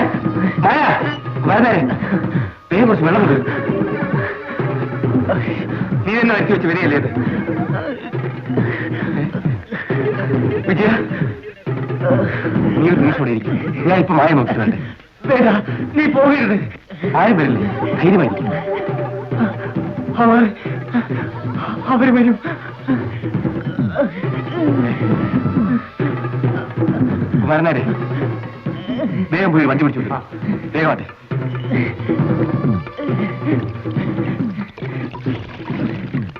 മായ വരനേ വേഗം കുറച്ച് വെള്ളം കൊടുക്കും. നീ തന്നെ വെച്ച് വെച്ച് വരികയല്ലേ ഇത്? വിജയ നീ ഒരു നിമിഷം കൂടെ ഇരിക്കും. ഞാൻ ഇപ്പൊ മായ നോക്കിട്ട് വേണ്ടേ? വേണ്ട, നീ പോകരുത്. ആരും വരില്ലേ, ധൈര്യമായിരിക്കും. അവര് വരും. വരണേ, വേഗം പോയി വണ്ടി പിടിച്ചു. വേഗമാട്ടെ.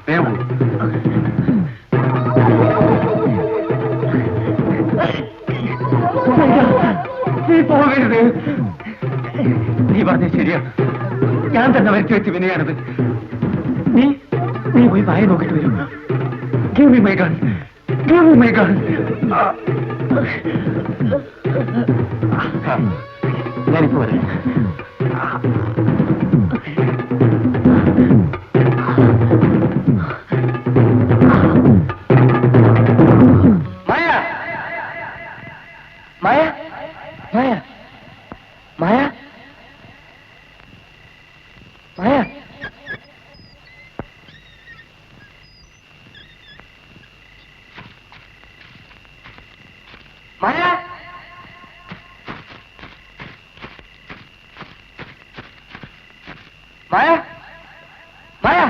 വേഗം പോകും. നീ പോകരുത്. നീ പറഞ്ഞത് ശരിയാണ്. ഞാൻ തന്നെ വരച്ചു വെച്ച് വിനയാണത്. നീ നീ പോയി വായ നോക്കിട്ട് വരും. Give me my gun. Give me my gun. ഞാനിപ്പോ വരാം. മായ മായ മായ മായ മായ മായ മായ മായ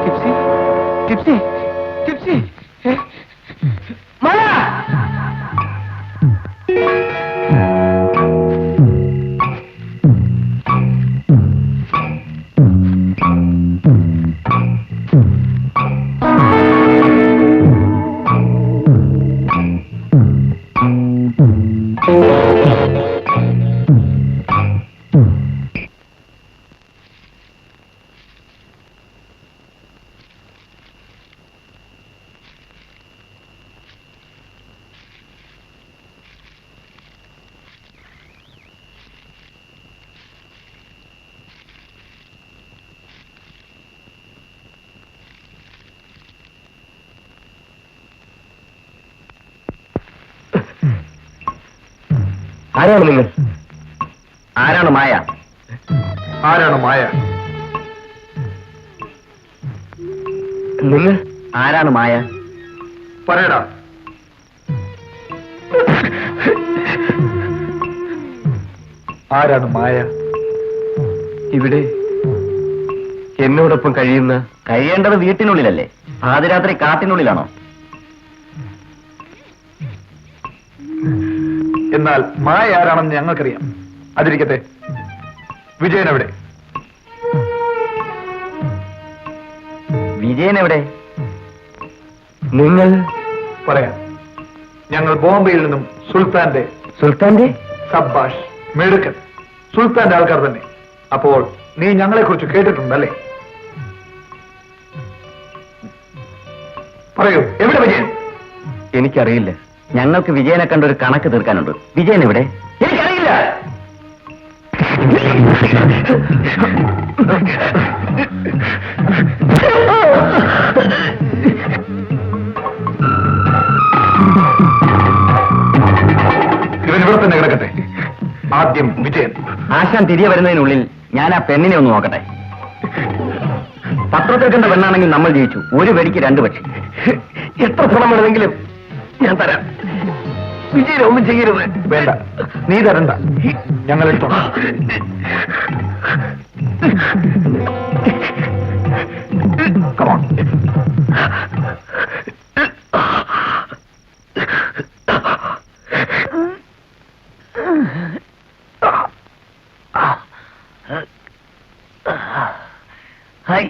ടിപ്സി ടിപ്സി ടിപ്സി മായ ആരാണ് നിങ്ങൾ? ആരാണ് മായ? ആരാണ് മായ? നിങ്ങൾ ആരാണ് മായ? പറയടാ, ആരാണ് മായ? ഇവിടെ എന്നോടൊപ്പം കഴിയേണ്ടത് വീട്ടിനുള്ളിലല്ലേ? പാതിരാത്രി കാട്ടിനുള്ളിലാണോ? എന്നാൽ മായ ആരാണെന്ന് ഞങ്ങൾക്കറിയാം. അതിരിക്കട്ടെ, വിജയൻ എവിടെ? വിജയൻ എവിടെ? നിങ്ങൾ പറയാം. ഞങ്ങൾ ബോംബെയിൽ നിന്നും സുൽത്താന്റെ സബ്ബാഷ്, മെടുക്കൻ, സുൽത്താന്റെ ആൾക്കാർ തന്നെ. അപ്പോൾ നീ ഞങ്ങളെ കുറിച്ച് കേട്ടിട്ടുണ്ടല്ലേ? പറയൂ, എവിടെ വിജയൻ? എനിക്കറിയില്ല. ഞങ്ങൾക്ക് വിജയനെ കണ്ടൊരു കണക്ക് തീർക്കാനുണ്ട്. വിജയൻ എവിടെ? എനിക്കറിയില്ല. ഇവൻ ഇവിടെ തന്നെ കിടക്കട്ടെ. ആദ്യം വിജയൻ. ആശാൻ തിരികെ വരുന്നതിനുള്ളിൽ ഞാൻ ആ പെണ്ണിനെ ഒന്ന് നോക്കട്ടെ. പത്രത്തിൽ കണ്ട പെണ്ണാണെങ്കിൽ നമ്മൾ ജയിച്ചു. ഒരു വെടിക്ക് 2 പക്ഷി. എത്ര പണം വേണമെങ്കിലും ഞാൻ തരാം. വിജയൻ ഒന്നും ചെയ്യരുത്. വേണ്ട, നീ തരണ്ട, ഞങ്ങൾ എടുത്തോളാം. Come on. ഹായ്.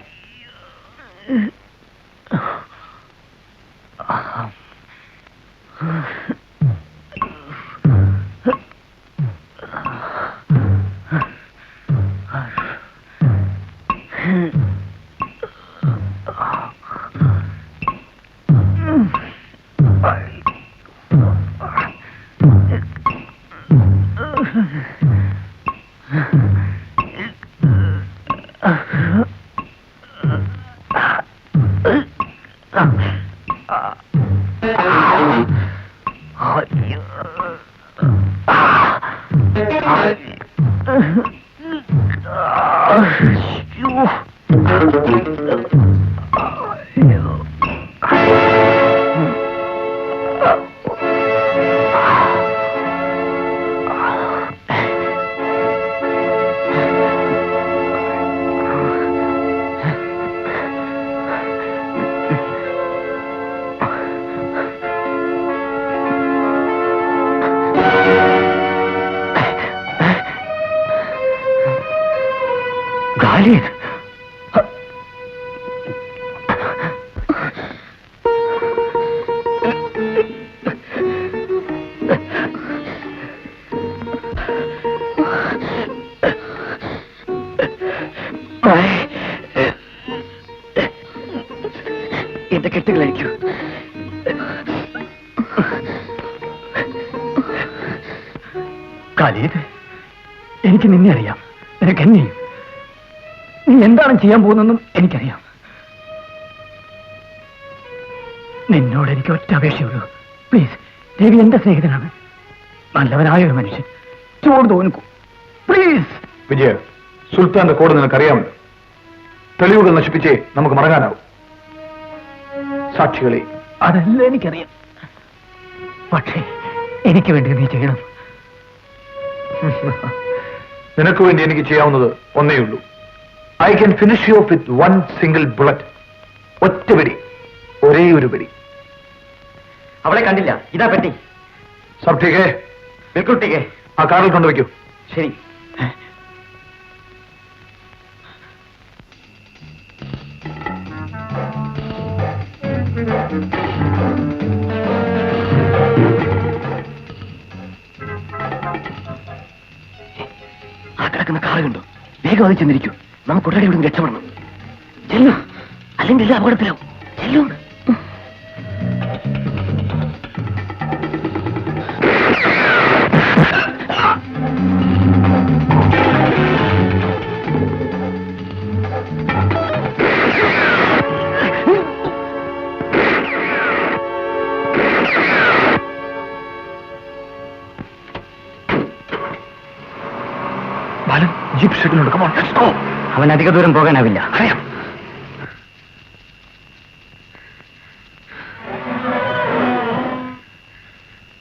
ഖാലിദ്, എന്റെ കെട്ടുകളായിരിക്കും. ഖാലിദ്, എനിക്ക് നിന്നെ അറിയാം, നിനക്ക് എന്നെയും. നീ എന്താണ് ചെയ്യാൻ പോകുന്നതെന്നും എനിക്കറിയാം. നിന്നോട് എനിക്ക് ഒറ്റ അപേക്ഷയുള്ളൂ. പ്ലീസ്, രവി എന്റെ സ്നേഹിതനാണ്, നല്ലവനായ ഒരു മനുഷ്യൻ. ചോട് തോന്നിക്കൂ പ്ലീസ്. വിജയ, സുൽത്താന്റെ കോഡ് നിനക്കറിയാമല്ലോ. തെളിവുകൾ നശിപ്പിച്ചേ നമുക്ക് മടങ്ങാനാവും. സാക്ഷികളെ. അതല്ല എനിക്കറിയാം, പക്ഷേ എനിക്ക് വേണ്ടി നീ ചെയ്യണം. നിനക്ക് വേണ്ടി എനിക്ക് ചെയ്യാവുന്നത് ഒന്നേയുള്ളൂ. I can finish you off with 1 single bullet. ഒറ്റ വെടി, ഒരേ ഒരു വെടി. അവളെ കണ്ടില്ല. ഇതാ പെട്ടി. സബ് ടീക്കേ? ബിൽക്കുൽ ടീക്കേ. ആ കാറിൽ കൊണ്ടുവയ്ക്കൂ. ശരി. ആ കിടക്കുന്ന കാറ് കണ്ടോ? വേഗം അത് ചെന്നിരിക്കൂ. നമുക്ക് ഉടനെ ഇവിടുന്ന് രക്ഷപ്പെടണം. ചെല്ലു, അല്ലെങ്കിൽ എല്ലാം അപകടത്തിലാവും. ചെല്ലു. ബാലൻ, jeep ഷെഡിലുണ്ട്. Come on, let's go. അവൻ അധിക ദൂരം പോകാനാവില്ല. അറിയാം.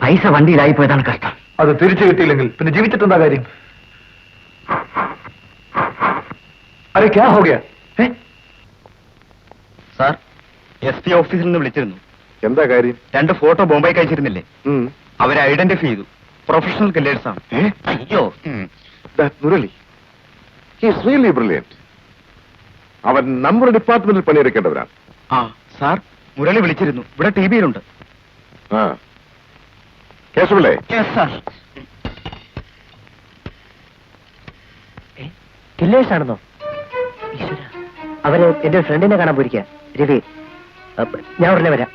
പൈസ വണ്ടിയിലായി പോയതാണ് കഷ്ടം. അത് തിരിച്ചു കിട്ടിയില്ലെങ്കിൽ പിന്നെ ജീവിച്ചിട്ടെന്താ കാര്യം? अरे क्या हो गया है? സാർ SP ഓഫീസിൽ നിന്ന് വിളിച്ചിരുന്നു. എന്താ കാര്യം? 2 ഫോട്ടോ ബോംബെക്ക് അയച്ചിരുന്നില്ലേ? ഉം. അവരെ ഐഡന്റിഫൈ ചെയ്തു. പ്രൊഫഷണൽ കില്ലേഴ്സ് ആണ്. അയ്യോ. That Murali, he is really brilliant. അവൻ നമ്മുടെ ഡിപ്പാർട്ട്മെന്റിൽ പണിയെടുക്കേണ്ടവരാണ്. ആ സാർ, മുരളി വിളിച്ചിരുന്നു. ഇവിടെ TVയിലുണ്ട്. ആ കേശവല്ലേ? സാർ. കില്ലേഴ്സ് ആണെന്നോ? അവര് എന്റെ ഫ്രണ്ടിനെ കാണാൻ പോയിരിക്കുക, രവി. ഞാൻ ഉടനെ വരാം.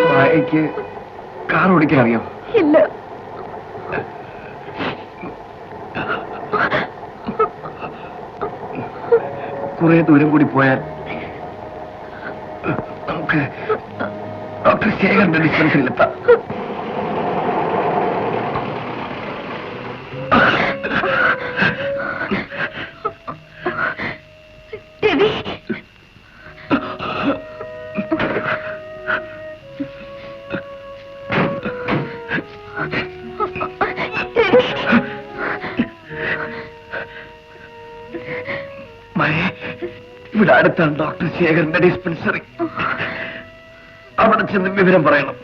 മായയ്ക്ക് കാർ ഓടിക്കാൻ അറിയാം? ഇല്ല. കുറെ ദൂരം കൂടി പോയാൽ നമുക്ക് ഡോക്ടർ ശേഖരന്റെ ഡിസ്പെൻസറിയിലെത്താം. രവി, മയെ, ഇവിടെ അടുത്താണ് ഡോക്ടർ ശേഖരന്റെ ഡിസ്പെൻസറി. അവിടെ ചെന്ന് വിവരം പറയണം.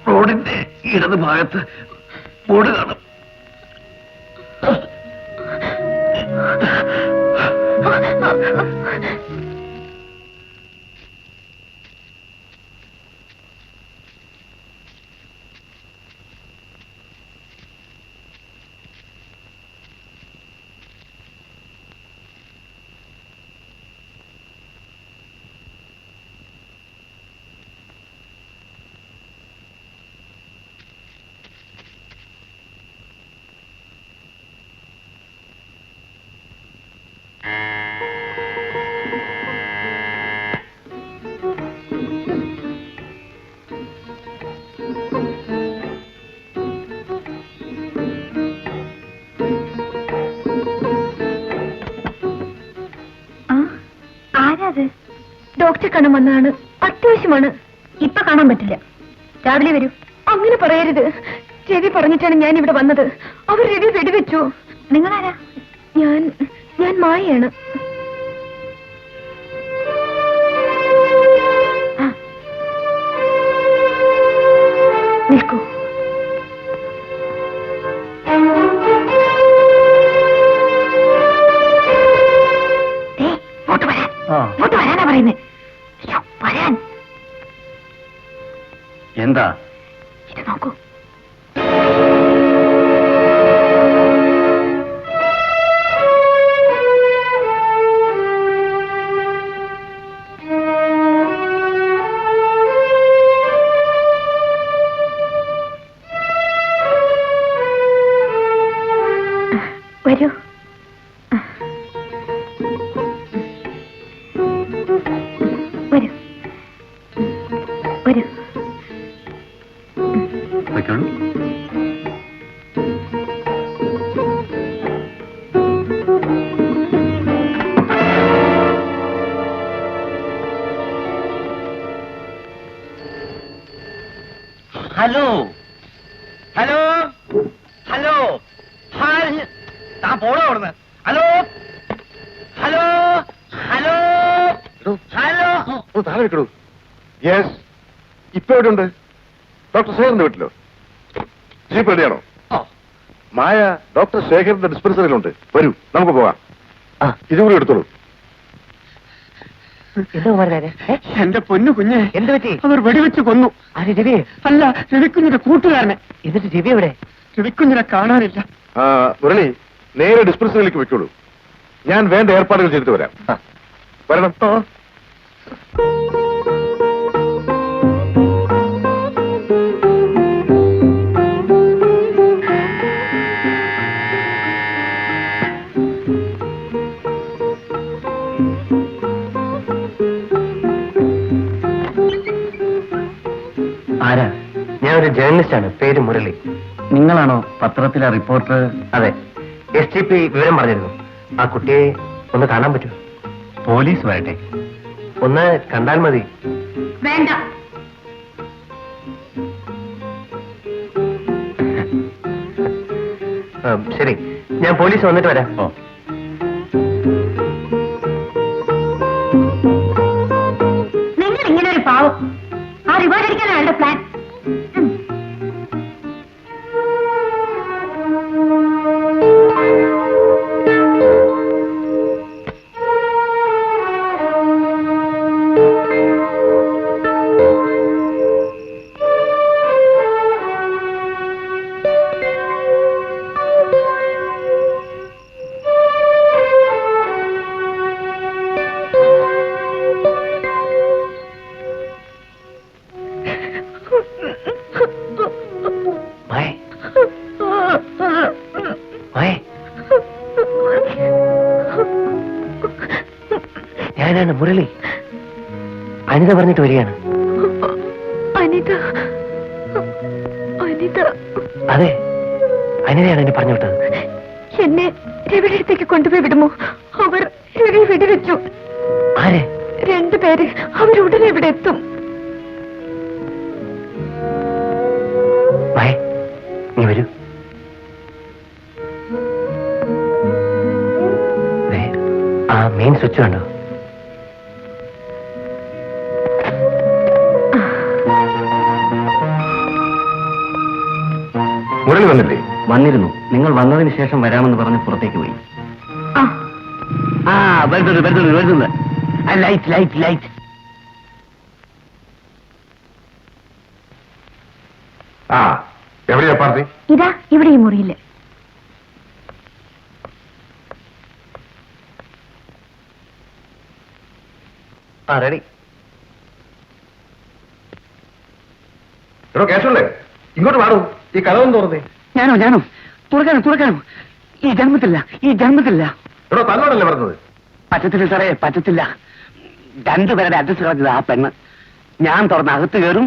റോഡിന്റെ ഇടത് ഭാഗത്ത് ബോർഡ് കാണും. ഡോക്ടറെ കാണാൻ വന്നതാണ്. അത്യാവശ്യമാണ്. ഇപ്പൊ കാണാൻ പറ്റില്ല. രാവിലെ വരൂ. അങ്ങനെ പറയരുത്. രവി പറഞ്ഞിട്ടാണ് ഞാൻ ഇവിടെ വന്നത്. അവർ രവി വെടിവെച്ചു. നിങ്ങളാരാ? ഞാൻ മായയാണ്. നിൽക്കൂ. ഇങ്ങോട്ട് വരാനാ പറയുന്നത്. വരാൻ. എന്താ ഇത് നോക്കൂ. വരൂ. വരൂ. വരൂ. വെക്കോളൂ. Hello hello hello. താൻ പോണോ അവിടുന്ന്? Hello hello hello hello. താഴെ വെക്കടൂ. യെസ്, ഇപ്പൊ എവിടെയുണ്ട്? ഡോക്ടർ ശേഖരന്റെ വീട്ടിലോ? ജീപ്പ് റെഡിയാണോ? മായ ഡോക്ടർ ശേഖരന്റെ ഡിസ്പെൻസറിയിലുണ്ട്. വരൂ, നമുക്ക് പോവാം. ഇതുകൂടി എടുത്തോളൂ. എന്താ കുമാരനാരെ? എന്റെ പൊന്നു കുഞ്ഞെ, എന്ത് പറ്റി? അവർ വെടിവെച്ച് കൊന്നു. ആര്? രവി? അല്ല, രവിക്കുഞ്ഞിന്റെ കൂട്ടുകാരനെ. എന്നിട്ട് രവി എവിടെ? രവിക്കുഞ്ഞിനെ കാണാനില്ല. മുരളി, നേരെ ഡിസ്പെൻസറിയിലേക്ക് വെക്കോളൂ. ഞാൻ വേണ്ട ഏർപ്പാടുകൾ ചെയ്തിട്ട് വരാം. വരണം. ആരാ? ഞാൻ ഒരു ജേർണലിസ്റ്റാണ്. പേര് മുരളി. നിങ്ങളാണോ പത്രത്തിലെ റിപ്പോർട്ടർ? അതെ. STP വിവരം പറഞ്ഞിരുന്നു. ആ കുട്ടിയെ ഒന്ന് കാണാൻ പറ്റുമോ? പോലീസ് വരട്ടെ. ഒന്ന് കണ്ടാൽ മതി. വേണ്ട. ശരി, ഞാൻ പോലീസ് വന്നിട്ട് വരാം. നിങ്ങൾ ഇങ്ങനെ ഒരു പാവം ആ റിവാർഡ് അടിക്കാൻ അയാളുടെ പ്ലാൻ. ഞാനാണ് മുരളി. അനിത പറഞ്ഞിട്ട് വരികയാണ്. അനിത അനിത അതെ, അനിതയാണ് എന്നെ പറഞ്ഞു വിട്ടത്. എന്നെ രവിയുടെ അടുത്തേക്ക് കൊണ്ടുപോയി വിടുമോ? അവർ രവി വെടിവെച്ചു. ആരെ? 2 പേര്. അവരുടനെ ഇവിടെ എത്തും. നീ വരൂ. ആ മെയിൻ സ്വിച്ച് കണ്ടോ? മുരളി വന്നില്ലേ? വന്നിരുന്നു. നിങ്ങൾ വന്നതിന് ശേഷം വരാമെന്ന് പറഞ്ഞ് പുറത്തേക്ക് പോയി. വരുന്നുണ്ട്. Light light light. ആ, എവിടെയാ പാർട്ടി? ഇതാ ഇവിടെ ഈ മുറിയില്. റെഡി. എടോ കേശവല്ലേ, ഇങ്ങോട്ട് വാടൂ. ഈ കഥവും തുറന്നേ. ഞാനോ തുറക്കാനോ ഈ ജന്മത്തില്ല. എടോ തന്നോടല്ലേ പറഞ്ഞത്? പറ്റത്തില്ല സാറേ, പറ്റത്തില്ല. 2 പേരുടെ അഡ്രസ് കളഞ്ഞത് ആ പെണ്ണ്. ഞാൻ തുറന്ന് അകത്ത് കയറും,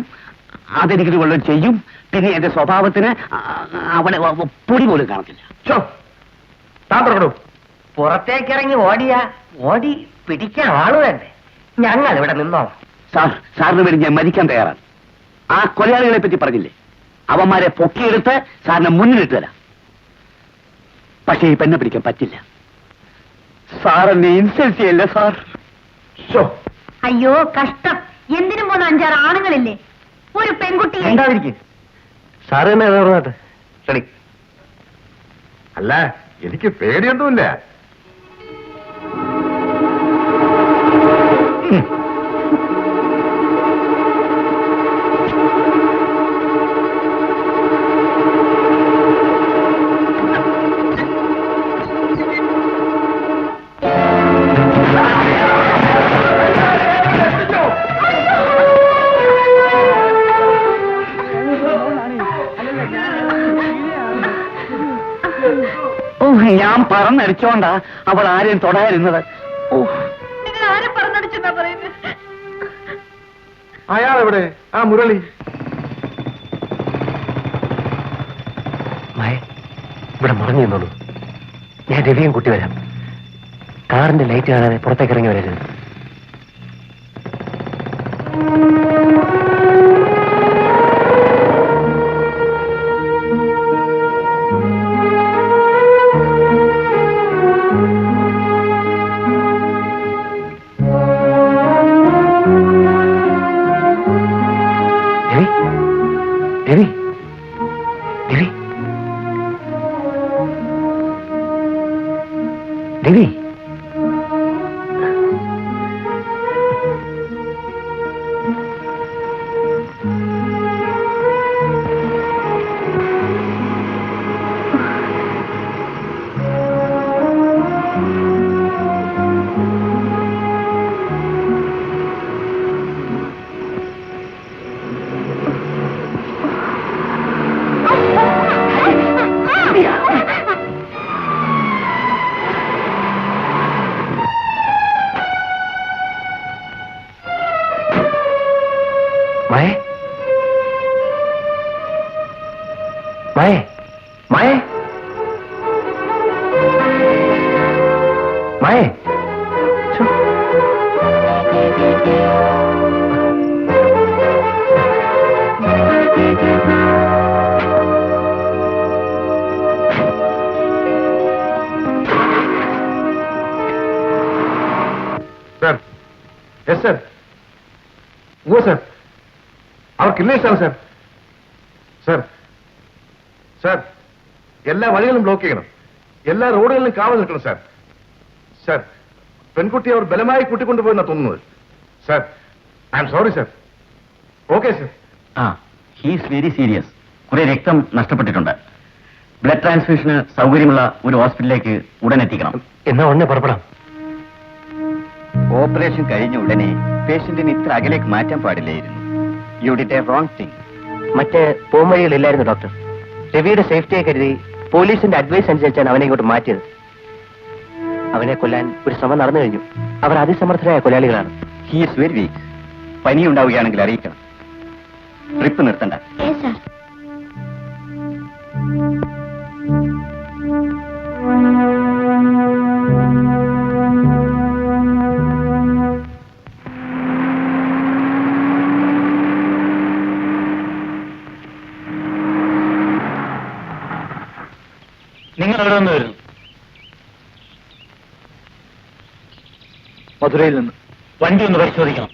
അതെനിക്ക് കൊള്ളു ചെയ്യും. പിന്നെ എന്റെ സ്വഭാവത്തിന് അവിടെ പൊടി പോലും കാണത്തില്ല. താൻ തുറക്കണോ? പുറത്തേക്കിറങ്ങി ഓടി പിടിക്കാൻ ആള് വേണ്ടേ? ഞങ്ങൾ ഇവിടെ നിന്നോ? സാറിന് വേണ്ടി ഞാൻ മരിക്കാൻ തയ്യാറാണ്. ആ കൊലയാളികളെ പറ്റി പറഞ്ഞില്ലേ, അവന്മാരെ പൊക്കിയെടുത്ത് സാറിന് മുന്നിലിട്ട് തരാം. പക്ഷേ ഈ പെണ്ണെ പിടിക്കാൻ പറ്റില്ല. സാറെന്നെ ഇൻസൾട്ട് ചെയ്യല്ലേ സാർ? അയ്യോ കഷ്ടം. എന്തിനും പോന്ന 5-6 ആണുങ്ങളില്ലേ? ഒരു പെൺകുട്ടിയെ ഉണ്ടാതിരിക്കും. സാറ് തന്നെ പറഞ്ഞാട്ടെ. റെഡി. അല്ല, എനിക്ക് പേടിയൊന്നുമില്ല. ഞാൻ പറന്നടിച്ചോണ്ടാ അവൾ ആരെയും തൊടാതിരുന്നത്. നിങ്ങൾ ആരും പറഞ്ഞടിച്ചെന്നാ പറയുന്നത്? അയാളെവിടെ? ആ മുരളി. ഇവിടെ മറഞ്ഞു നിന്നോളൂ. ഞാൻ രവിയും കൂട്ടി വരാം. കാറിന്റെ ലൈറ്റ് കാണാതെ പുറത്തേക്ക് ഇറങ്ങി വരരുത്. Ravi Ravi Ravi sir yes sir oh sir അവർക്കില്ലേ സാർ സാർ സാർ സാർ എല്ലാ വഴികളും ബ്ലോക്ക് ചെയ്യണം, എല്ലാ റോഡുകളിലും കാവൽ നിൽക്കണം സാർ. സാർ പെൺകുട്ടിയെ അവർ ബലമായി കൂട്ടിക്കൊണ്ടുപോയെന്നാ തോന്നുന്നത് sir. I am sorry sir. Okay sir. He's very serious. കുറെ രക്തം നഷ്ടപ്പെട്ടിട്ടുണ്ട്. ബ്ലഡ് ട്രാൻസ്ഫ്യൂഷന് സൗകര്യമുള്ള ഒരു ഹോസ്പിറ്റലിലേക്ക് ഉടൻ എത്തിക്കണം. എന്നാ ഉടനെ പുറപ്പെടാം. ഓപ്പറേഷൻ കഴിഞ്ഞ ഉടനെ പേഷ്യന്റിന് ഇത്ര അകലേക്ക് മാറ്റാൻ പാടില്ലായിരുന്നു. You did A wrong thing. മറ്റ് പോംവഴികളില്ലായിരുന്നു ഡോക്ടർ. രവിയുടെ സേഫ്റ്റിയെ കരുതി പോലീസിന്റെ അഡ്വൈസ് അനുസരിച്ചാണ് അവനെ ഇങ്ങോട്ട് മാറ്റിയത്. അവനെ കൊല്ലാൻ ഒരു ശ്രമം നടന്നു കഴിഞ്ഞു. അവർ അതിസമർത്ഥരായ കൊലയാളികളാണ്. He's very weak. പനി ഉണ്ടാവുകയാണെങ്കിൽ അറിയിക്കണം. ട്രിപ്പ് നിർത്തണ്ട. നിങ്ങൾ എവിടെ നിന്ന് വരുന്നു? മധുരയിൽ നിന്ന്. വണ്ടി ഒന്ന് പരിശോധിക്കണം.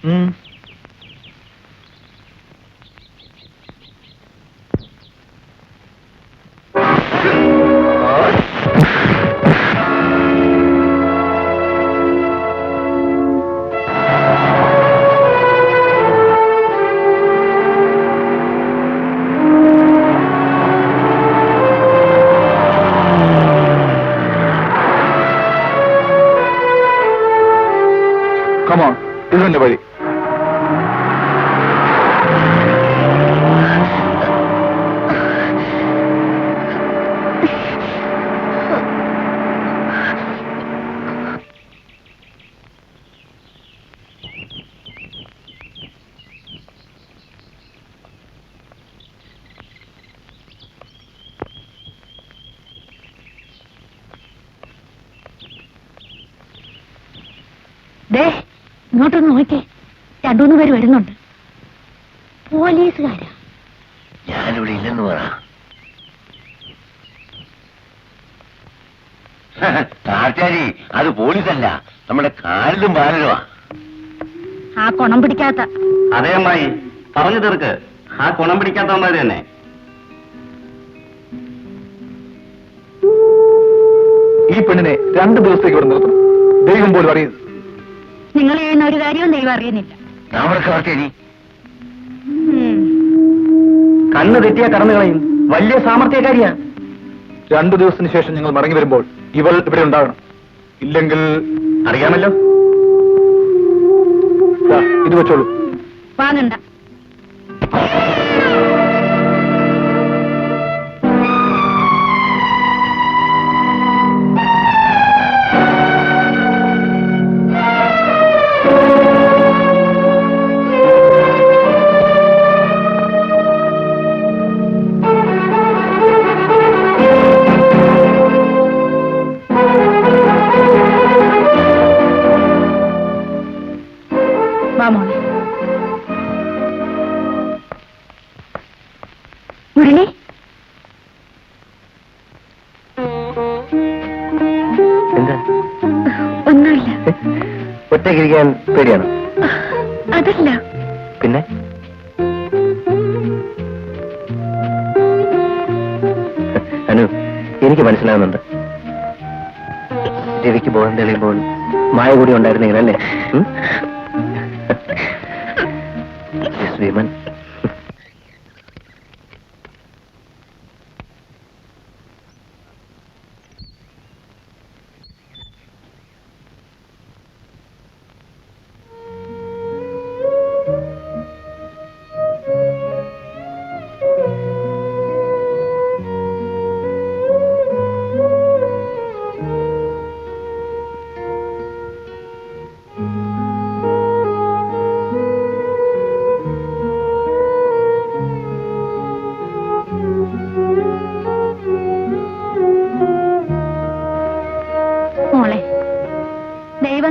കമോൺ, ഇത് തന്നെ വഴി. ഇങ്ങോട്ടൊന്ന് നോക്കേ, രണ്ടുമൂന്ന് പേര് വരുന്നുണ്ട്. പോലീസുകാരാ. ഞാനിവിടെ ഇല്ലെന്ന് പറ. കാറ്റാരി, അത് പോലീസല്ല, നമ്മുടെ കാലിലും ബാലരുമാ. ആ കൊണം പിടിക്കാത്ത. അതേ അമ്മായി, പറഞ്ഞു തീർക്ക്. ആ കുണം പിടിക്കാത്തവന്മാര് തന്നെ. ഈ പെണ്ണിനെ 2 ദിവസത്തേക്ക് ഇവിടെ നിർത്തണം. ദൈവം പോലും അറിയുന്നു. നിങ്ങൾ ചെയ്യുന്ന ഒരു കാര്യവും ദൈവം അറിയുന്നില്ല. കണ്ണ് തെറ്റിയാ കടന്നു കളയും. വലിയ സാമർത്ഥ്യക്കാരിയാ. 2 ദിവസത്തിന് ശേഷം ഞങ്ങൾ മടങ്ങി വരുമ്പോൾ ഇവൾ ഇവിടെ ഉണ്ടാകണം. ഇല്ലെങ്കിൽ അറിയാമല്ലോ. ദാ, ഇത് വെച്ചോളൂ. വാങ്ങണ്ട. മുരളി, എന്താ? ഒന്നുമില്ല. ഒറ്റയ്ക്കിരിക്കാൻ പേടിയാണോ? അതല്ല. പിന്നെ അനു, എനിക്ക് മനസ്സിലാവുന്നുണ്ട്. രവിക്ക് ബോധം തെളിയുമ്പോൾ മായ കൂടി ഉണ്ടായിരുന്നെങ്കിലല്ലേ? വിമൻ,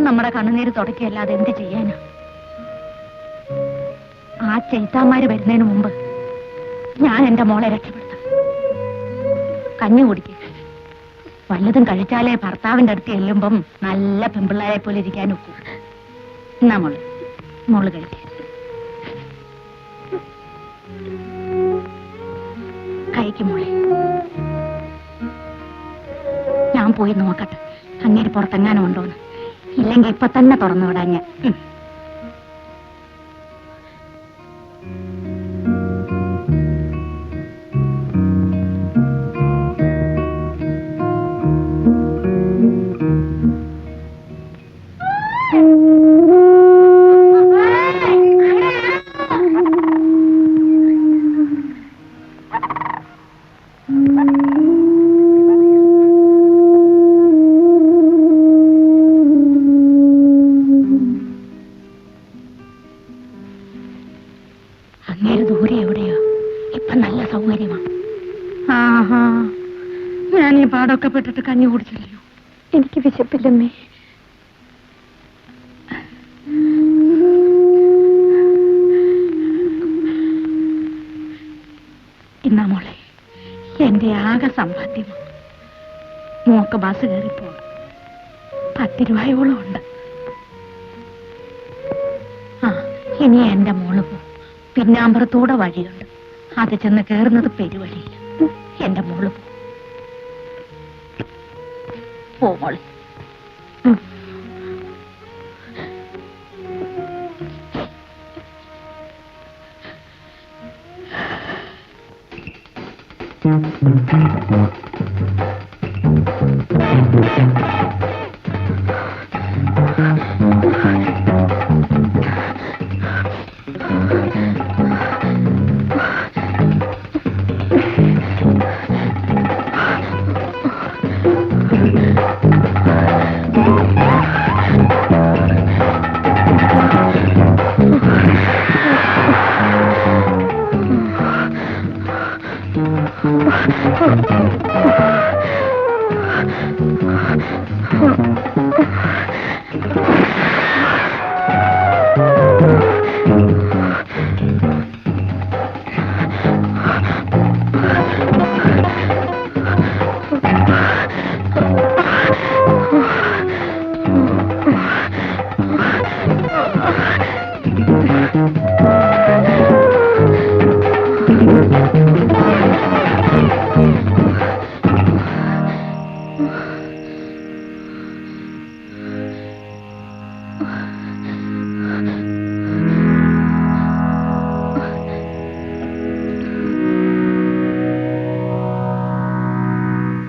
നമ്മുടെ കണ്ണുനീര് തുടക്കിയല്ലാതെ എന്ത് ചെയ്യാനാ? ആ ചെയ്ത്താന്മാര് വരുന്നതിന് മുമ്പ് ഞാൻ എന്റെ മോളെ രക്ഷപ്പെടുത്തും. കഞ്ഞി കുടിക്കും. വല്ലതും കഴിച്ചാലേ ഭർത്താവിന്റെ അടുത്ത് ചെല്ലുമ്പം നല്ല പെമ്പിള്ളാരെ പോലെ ഇരിക്കാൻ ഒക്കും. എന്നാ മോള് കഴിക്ക. കഴിക്കും മോളെ. ഞാൻ പോയി നോക്കട്ടെ അങ്ങേര് പുറത്തെങ്ങാനും ഉണ്ടോന്ന്. ഇല്ലെങ്കിൽ ഇപ്പൊ തന്നെ തുറന്നു വിടാൻ ഞാൻ. അങ്ങേര് ദൂരെ എവിടെയോ? ഇപ്പൊ നല്ല സൗകര്യമാണ്. ആഹാ, ഞാൻ ഈ പാടൊക്കെ പെട്ടിട്ട് കഞ്ഞി കുടിച്ചില്ലയോ. എനിക്ക് വിശപ്പില്ലമ്മേ. ഇന്നാ മോളെ എന്റെ ആകെ സമ്പാദ്യമാണ്. മോക്ക് ബസ് കയറിപ്പോ 10 രൂപയോളം ഉണ്ട്. ആ, ഇനി എന്റെ മോള് പോ. പിന്നാമ്പറത്തൂടെ വഴിയുണ്ട്, അത് ചെന്ന് കയറുന്നത് പെരുവഴിയില്ല. എന്റെ മോള് പോ മോളെ.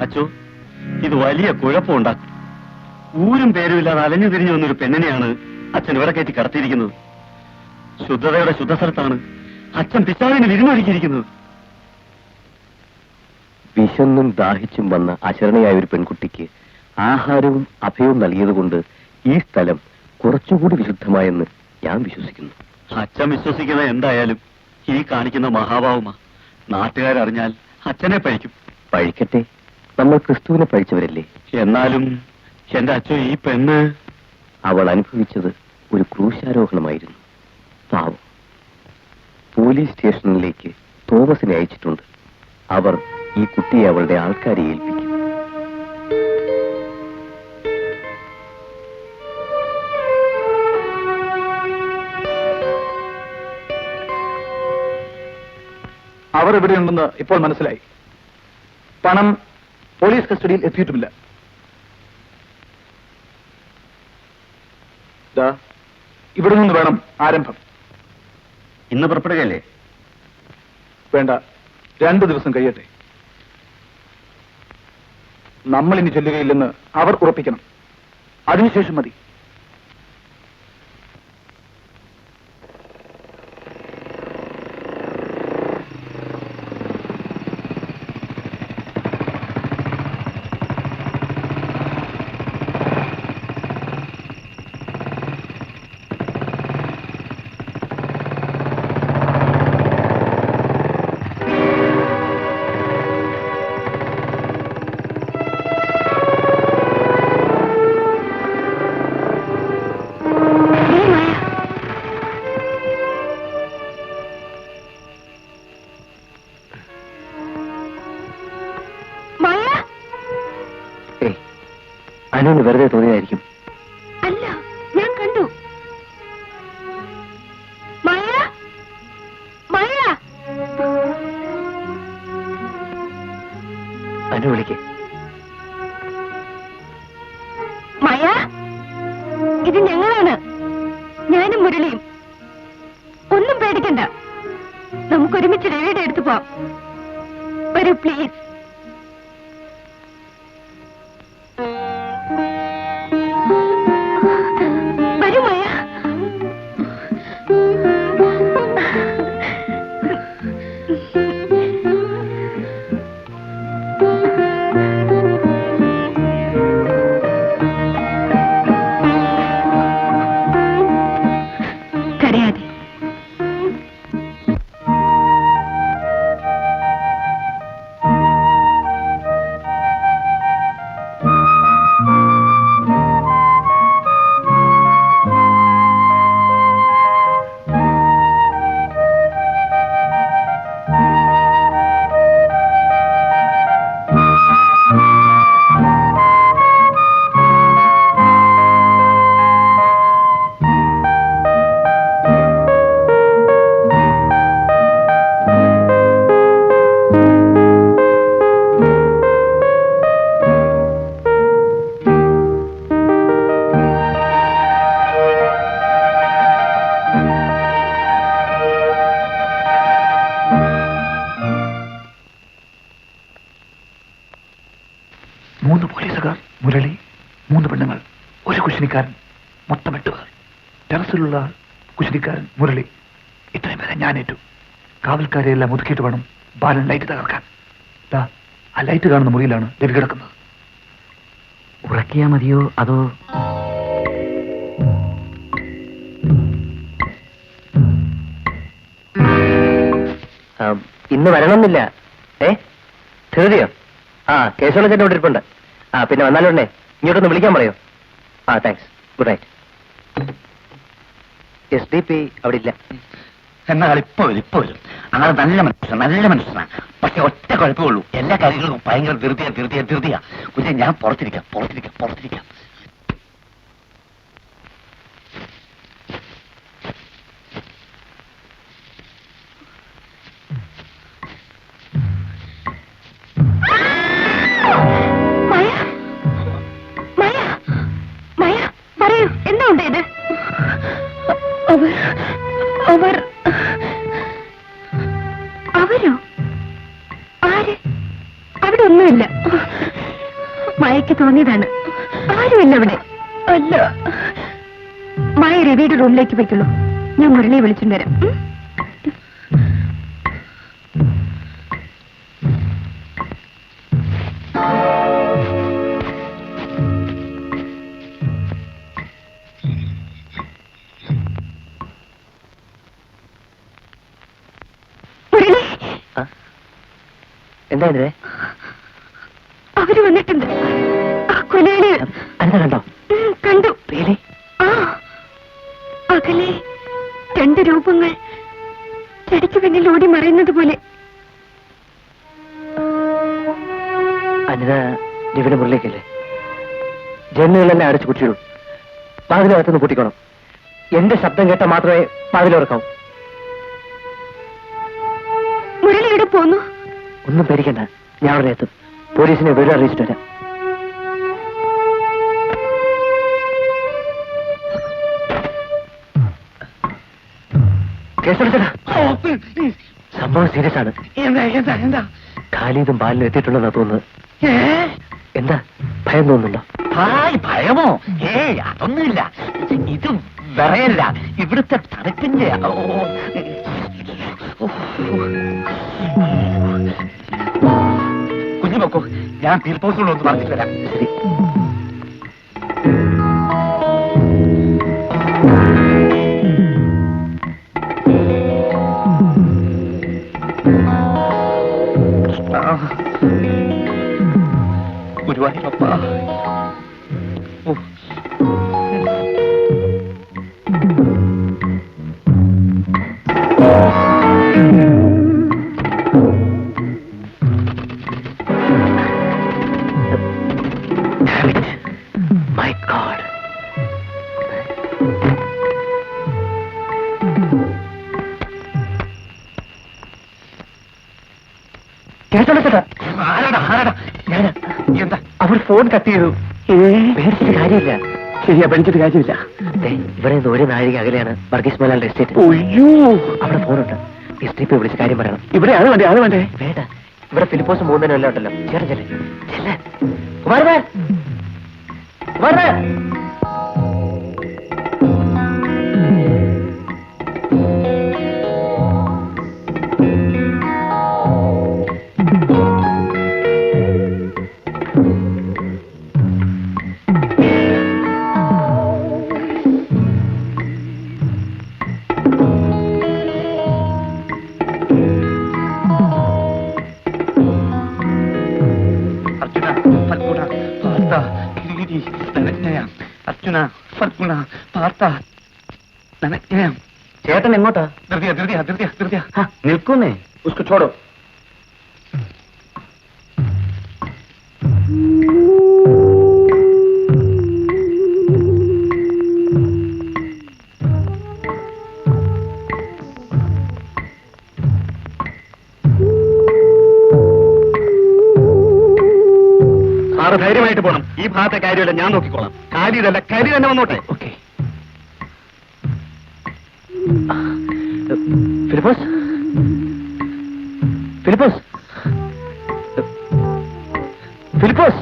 അച്ചോ, ഇത് വലിയ കുഴപ്പമുണ്ടാക്കും. ഊരും പേരും ഇല്ലാതെ അലഞ്ഞു തിരിഞ്ഞു വന്നൊരു പെണ്ണിനെയാണ് അച്ഛൻ ഇവിടെ കയറ്റി കടത്തിയിരിക്കുന്നത്. ശുദ്ധതയുടെ ശുദ്ധസ്ഥലത്താണ് അച്ഛൻ പിശാചിന് വിരുന്നൊരുക്കിയിരിക്കുന്നത്. വിശന്നും ദാഹിച്ചും വന്ന അശരണയായ ഒരു പെൺകുട്ടിക്ക് ആഹാരവും അഭയവും നൽകിയതുകൊണ്ട് ഈ സ്ഥലം കുറച്ചുകൂടി വിശുദ്ധമായെന്ന് ഞാൻ വിശ്വസിക്കുന്നു. അച്ഛൻ വിശ്വസിക്കുന്ന എന്തായാലും ഈ കാണിക്കുന്ന മഹാഭാവമാ. നാട്ടുകാരറിഞ്ഞാൽ അച്ഛനെ പഴിക്കും. പഴിക്കട്ടെ, നമ്മൾ ക്രിസ്തുവിനെ പഴിച്ചവരല്ലേ. എന്നാലും എന്റെ അച്ഛൻ ഈ പെണ്ണ് അവൾ അനുഭവിച്ചത് ഒരു ക്രൂശാരോഹണമായിരുന്നു. പാവം. പോലീസ് സ്റ്റേഷനിലേക്ക് തോമസിനെ അയച്ചിട്ടുണ്ട്. അവർ ഈ കുട്ടിയെ അവളുടെ ആൾക്കാരെ ഏൽപ്പിക്കും. അവർ എവിടെയുണ്ടെന്ന് ഇപ്പോൾ മനസ്സിലായി. പണം പോലീസ് കസ്റ്റഡിയിൽ എത്തിയിട്ടുമില്ല. ഇവിടെ നിന്ന് വേണം ആരംഭം. ഇന്ന് പുറപ്പെടുകയല്ലേ? വേണ്ട, 2 ദിവസം കഴിയട്ടെ. നമ്മൾ ഇനി ചെല്ലുകയില്ലെന്ന് അവർ ഉറപ്പിക്കണം. അതിനുശേഷം മതി. അനുവിന് വെറുതെ തോന്നിയായിരിക്കും. അല്ല, ഞാൻ കണ്ടു. അവനെ വിളിക്ക്. മായ, ഇത് ഞങ്ങളാണ്, ഞാനും മുരളിയും. ഒന്നും പേടിക്കണ്ട, നമുക്കൊരുമിച്ച് രവിയുടെ അടുത്ത് പോവാം. വരൂ പ്ലീസ്. വരൂ മായ. കരയാതെ. മൂന്ന് പോലീസുകാർ, മുരളി, 3 പെണ്ണുങ്ങൾ, ഒരു കുശിനിക്കാരൻ, മൊത്തം 8 പേർ. ടെറസിലുള്ള കുശിനിക്കാരൻ മുരളി. ഇത്രയും പേരെ ഞാനേറ്റു. കാവൽക്കാരെയെല്ലാം ഒതുക്കിയിട്ട് വേണം ബാലൻ ലൈറ്റ് തകർക്കാൻ. ആ ലൈറ്റ് കാണുന്ന മുറിയിലാണ് രവി കിടക്കുന്നത്. ഉറക്കിയാ മതിയോ അതോ? ഇന്ന് വരണമെന്നില്ല. ധൃതിയോ? കേശവളച്ചന്റെ ഇവിടെ ഇരിപ്പുണ്ട്. പിന്നെ വന്നാലുടനെ ഇങ്ങോട്ടൊന്ന് വിളിക്കാൻ പറയോ? താങ്ക്സ്. Good night. SDP അവിടെ ഇല്ല. എന്നാൽ ഇപ്പൊ വരും. അങ്ങനെ നല്ല മനുഷ്യനാണ്. പക്ഷെ ഒറ്റ കുഴപ്പമുള്ളൂ, എല്ലാ കാര്യങ്ങളും ഭയങ്കര ധൃതിയാ. കുഞ്ഞെ, ഞാൻ പുറത്തിരിക്കാം. പറയൂ, എന്താ ഉണ്ടായത്? അവരോ? ആര്? അവിടെ ഒന്നുമില്ല. മായയ്ക്ക് തോന്നിയതാണ്. ആരുമില്ല അവിടെ. അല്ല, മായ രവിയുടെ റൂമിലേക്ക് പോയിക്കുള്ളൂ. ഞാൻ മുരളിയെ വിളിച്ചിട്ട് വരാം. എന്താ ഇതിനെ? അവര് വന്നിട്ടുണ്ട്. ആ കൊലയില് എന്താ കണ്ടോ? കണ്ടു. Really? അകലെ 2 രൂപങ്ങൾ ചെടിക്ക് പിന്നിൽ ഓടി മറയുന്നത് പോലെ. അനിത രവിയുടെ മുറിലേക്കല്ലേ? ജനലുകളെല്ലാം അടച്ചു കുട്ടിയിടും. വാതിലകത്തുനിന്ന് കൂട്ടിക്കോണം. എന്റെ ശബ്ദം കേട്ടാൽ മാത്രമേ വാതിലുറക്കാവൂ. മുരളി എവിടെ പോന്നു? ഒന്നും പേടിക്കണ്ട, ഞാൻ അവിടെ എത്തും. പോലീസിനെ വിവരം അറിയിച്ചിട്ട് വരാം. സംഭവം സീരിയസ് ആണ്. എന്താ? ഖാലിദും ബാലിനും എത്തിയിട്ടുണ്ടെന്നാ തോന്നുന്നത്. എന്താ ഭയം തോന്നുന്നുണ്ടോ? ഭയമോ? അതൊന്നുമില്ല. ഇത് വിറയല്ല, ഇവിടുത്തെ തണുപ്പിന്റെ. കുഞ്ഞു നോക്കൂ, ഞാൻ പീർപ്പോസിലൊന്ന് പറഞ്ഞിട്ട് വരാം. ശരി. ഗുരുവായൂരപ്പ. My God. ആരാടാ? ഞാൻ അവർ ഫോൺ കട്ട് ചെയ്തു. പേടിച്ചിട്ട് കാര്യമില്ല. ശരിയാ, പേടിച്ചിട്ട് കാര്യമില്ല. ഇവിടെ നിന്ന് ഒരു നാഴിക അകലെയാണ് വർഗീസ് മോലാലിന്റെ എസ്റ്റേറ്റ്. ഒയ്യോ, അവിടെ ഫോണുണ്ട്. എസ്റ്റേറ്റ് പോയി വിളിച്ച് കാര്യം പറയണം. ഇവിടെ അത് വേണ്ടേ? അത് വേണ്ടേ? വേണ്ട, ഇവിടെ ഫിലിപ്പോസ് 3 എല്ലാം ഉണ്ടല്ലോ. ചേട്ടൻ ചെല്ലേ ചെല്ലേ. കുമാരൻ കുമാരൻ ചേട്ടൻ എങ്ങോട്ടാ? നിൽക്കുന്നേ. ഉസ്കോ ചോടോ. സാറ് ധൈര്യമായിട്ട് പോണം. ഈ ഭാഗത്തെ കാര്യമല്ല ഞാൻ നോക്കിക്കോളാം. കാലിയതല്ല, കരി തന്നെ വന്നോട്ടെ. ഓക്കെ. ഫിലിപ്പോസ് ഫിലിപ്പോസ് ഫിലിപ്പോസ്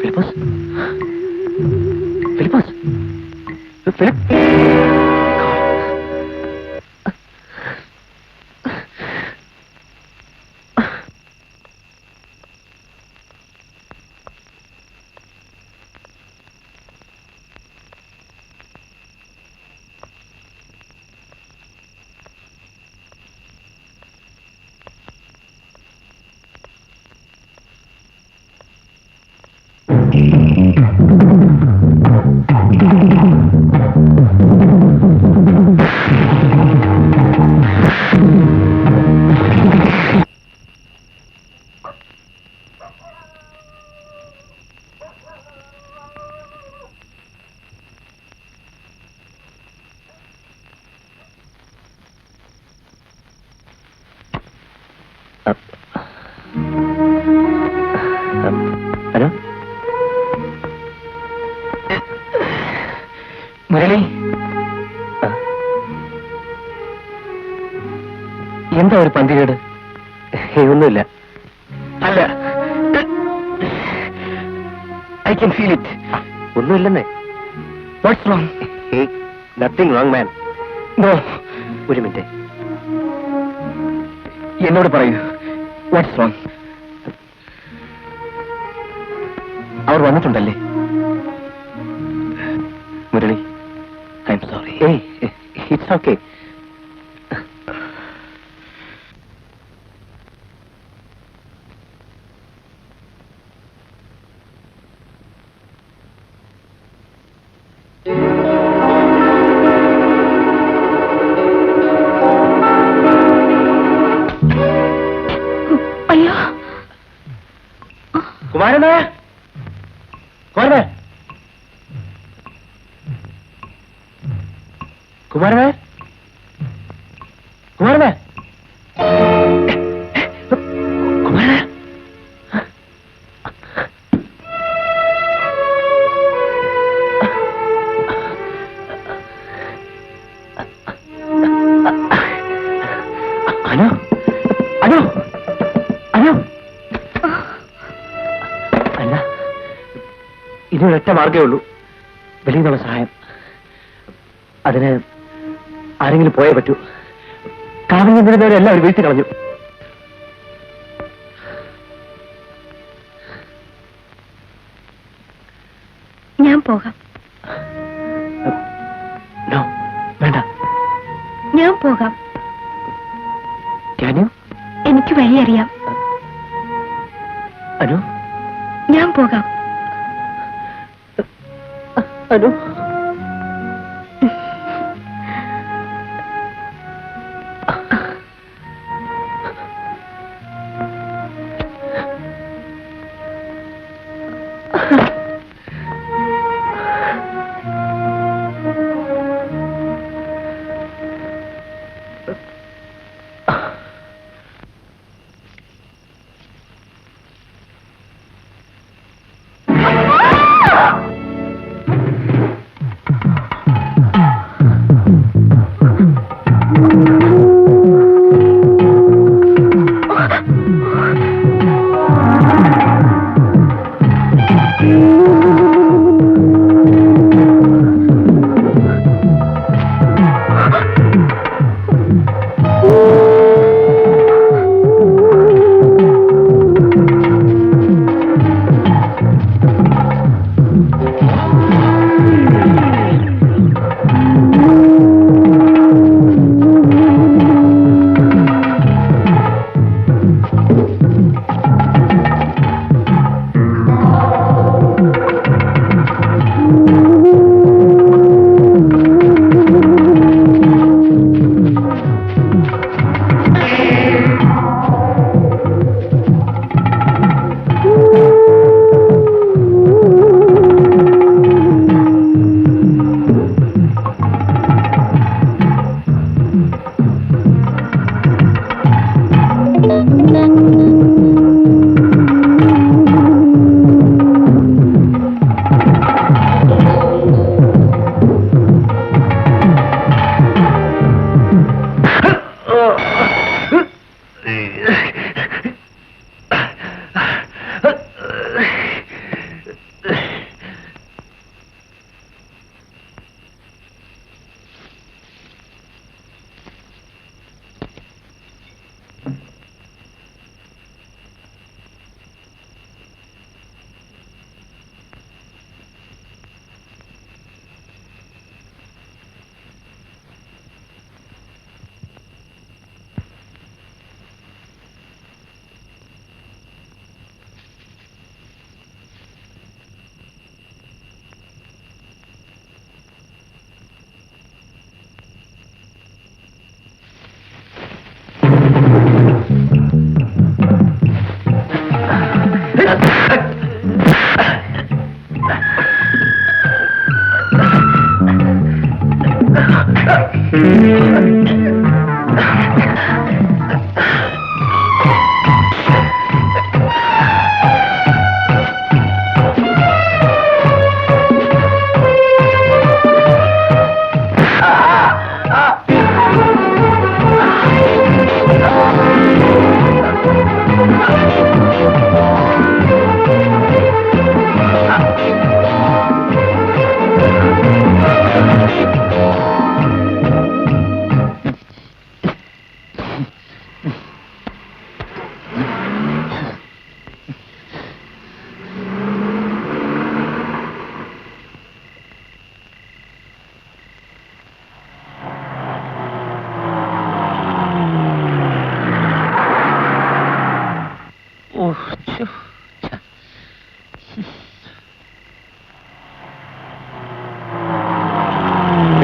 ഫിലിപ്പോസ് ഫിലിപ്പോസ് ഫിലിപ്പ്. ഹലോ മുരളി, എന്താ ഒരു പന്തികേട്? ഒന്നുമില്ല. അല്ല, ഐ ക്യാൻ ഫീൽ ഇറ്റ്. ഒന്നുമില്ലെന്നേ. What's wrong? Nothing wrong man. No, ഒരു മിനിറ്റ്, എന്നോട് പറയൂ, വാട്ട്സ് റോങ്? അവർ വന്നിട്ടുണ്ടല്ലേ? Murali, I am sorry. It's okay. അയ്യോ, കുമാരനാ, കുമാരനാ, കുമാരനാ, കുമാരനാ, കുമാരനാ. അനു, അനു, അനു. അല്ല, ഇതിനൊരൊറ്റ മാർഗമേ ഉള്ളൂ, വെളിയിൽ നിന്നുള്ള സഹായം. അതിന് ആരെങ്കിലും പോയേ പറ്റൂ. കാവിൽ നിന്നിരുന്നവരെല്ലാം ഒരു വീഴ്ത്തി കളഞ്ഞു. ഞാൻ പോകാം. നോ, വേണ്ട. ഞാൻ പോകാം. അനു, എനിക്ക് വഴിയറിയാം. അനു, ഞാൻ പോകാം. അനു.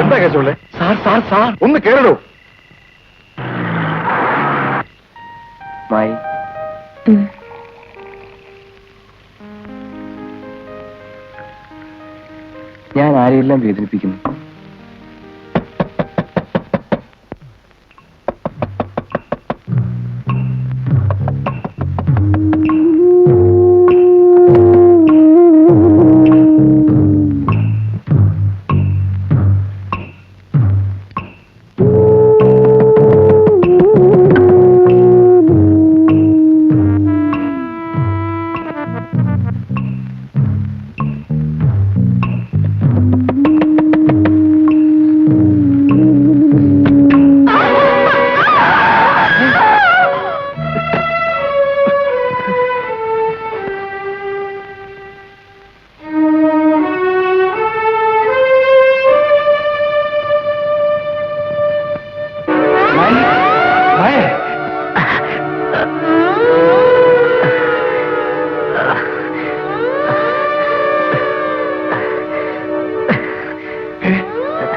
എന്താ കേസുള്ളേ? സാർ ഒന്ന് കേറടോ. മായി ഞാൻ ആരെയെല്ലാം വേദനിപ്പിക്കുന്നു.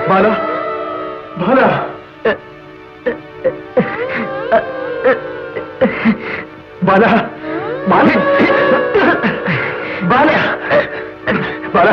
ബാല ബാല ബാല ബാല ബാല ബാല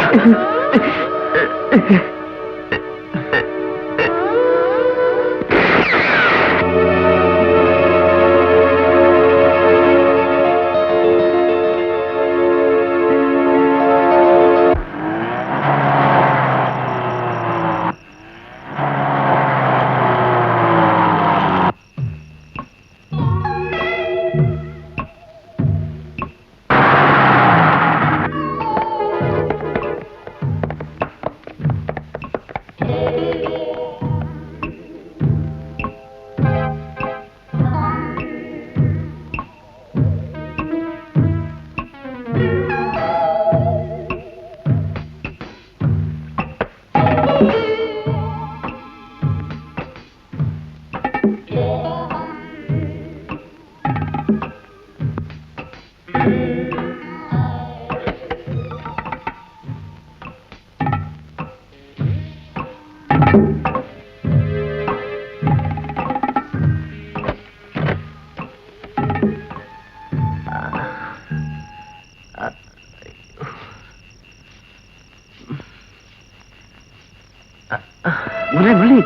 മുരളി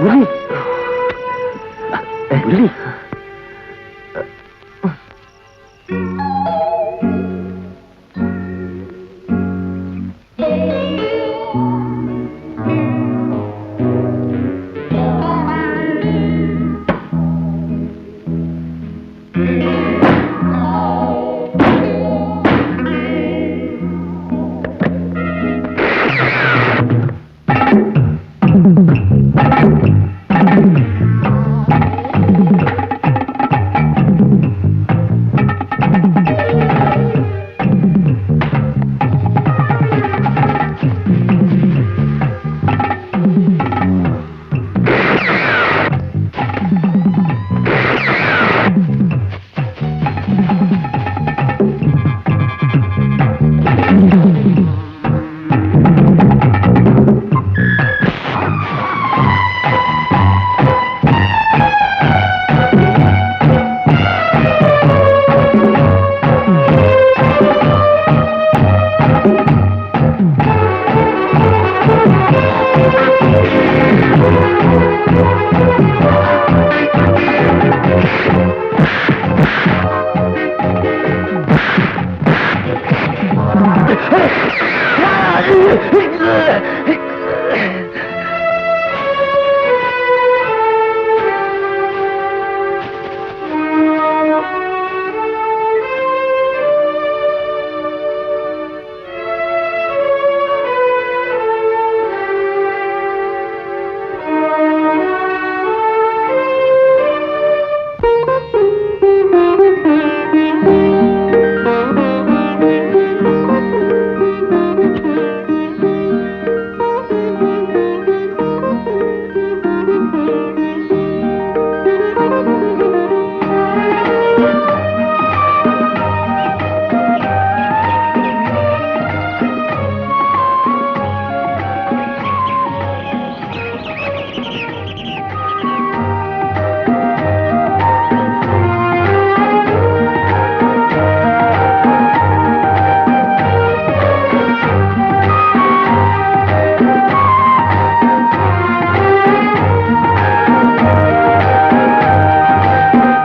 മുരളി മുരളി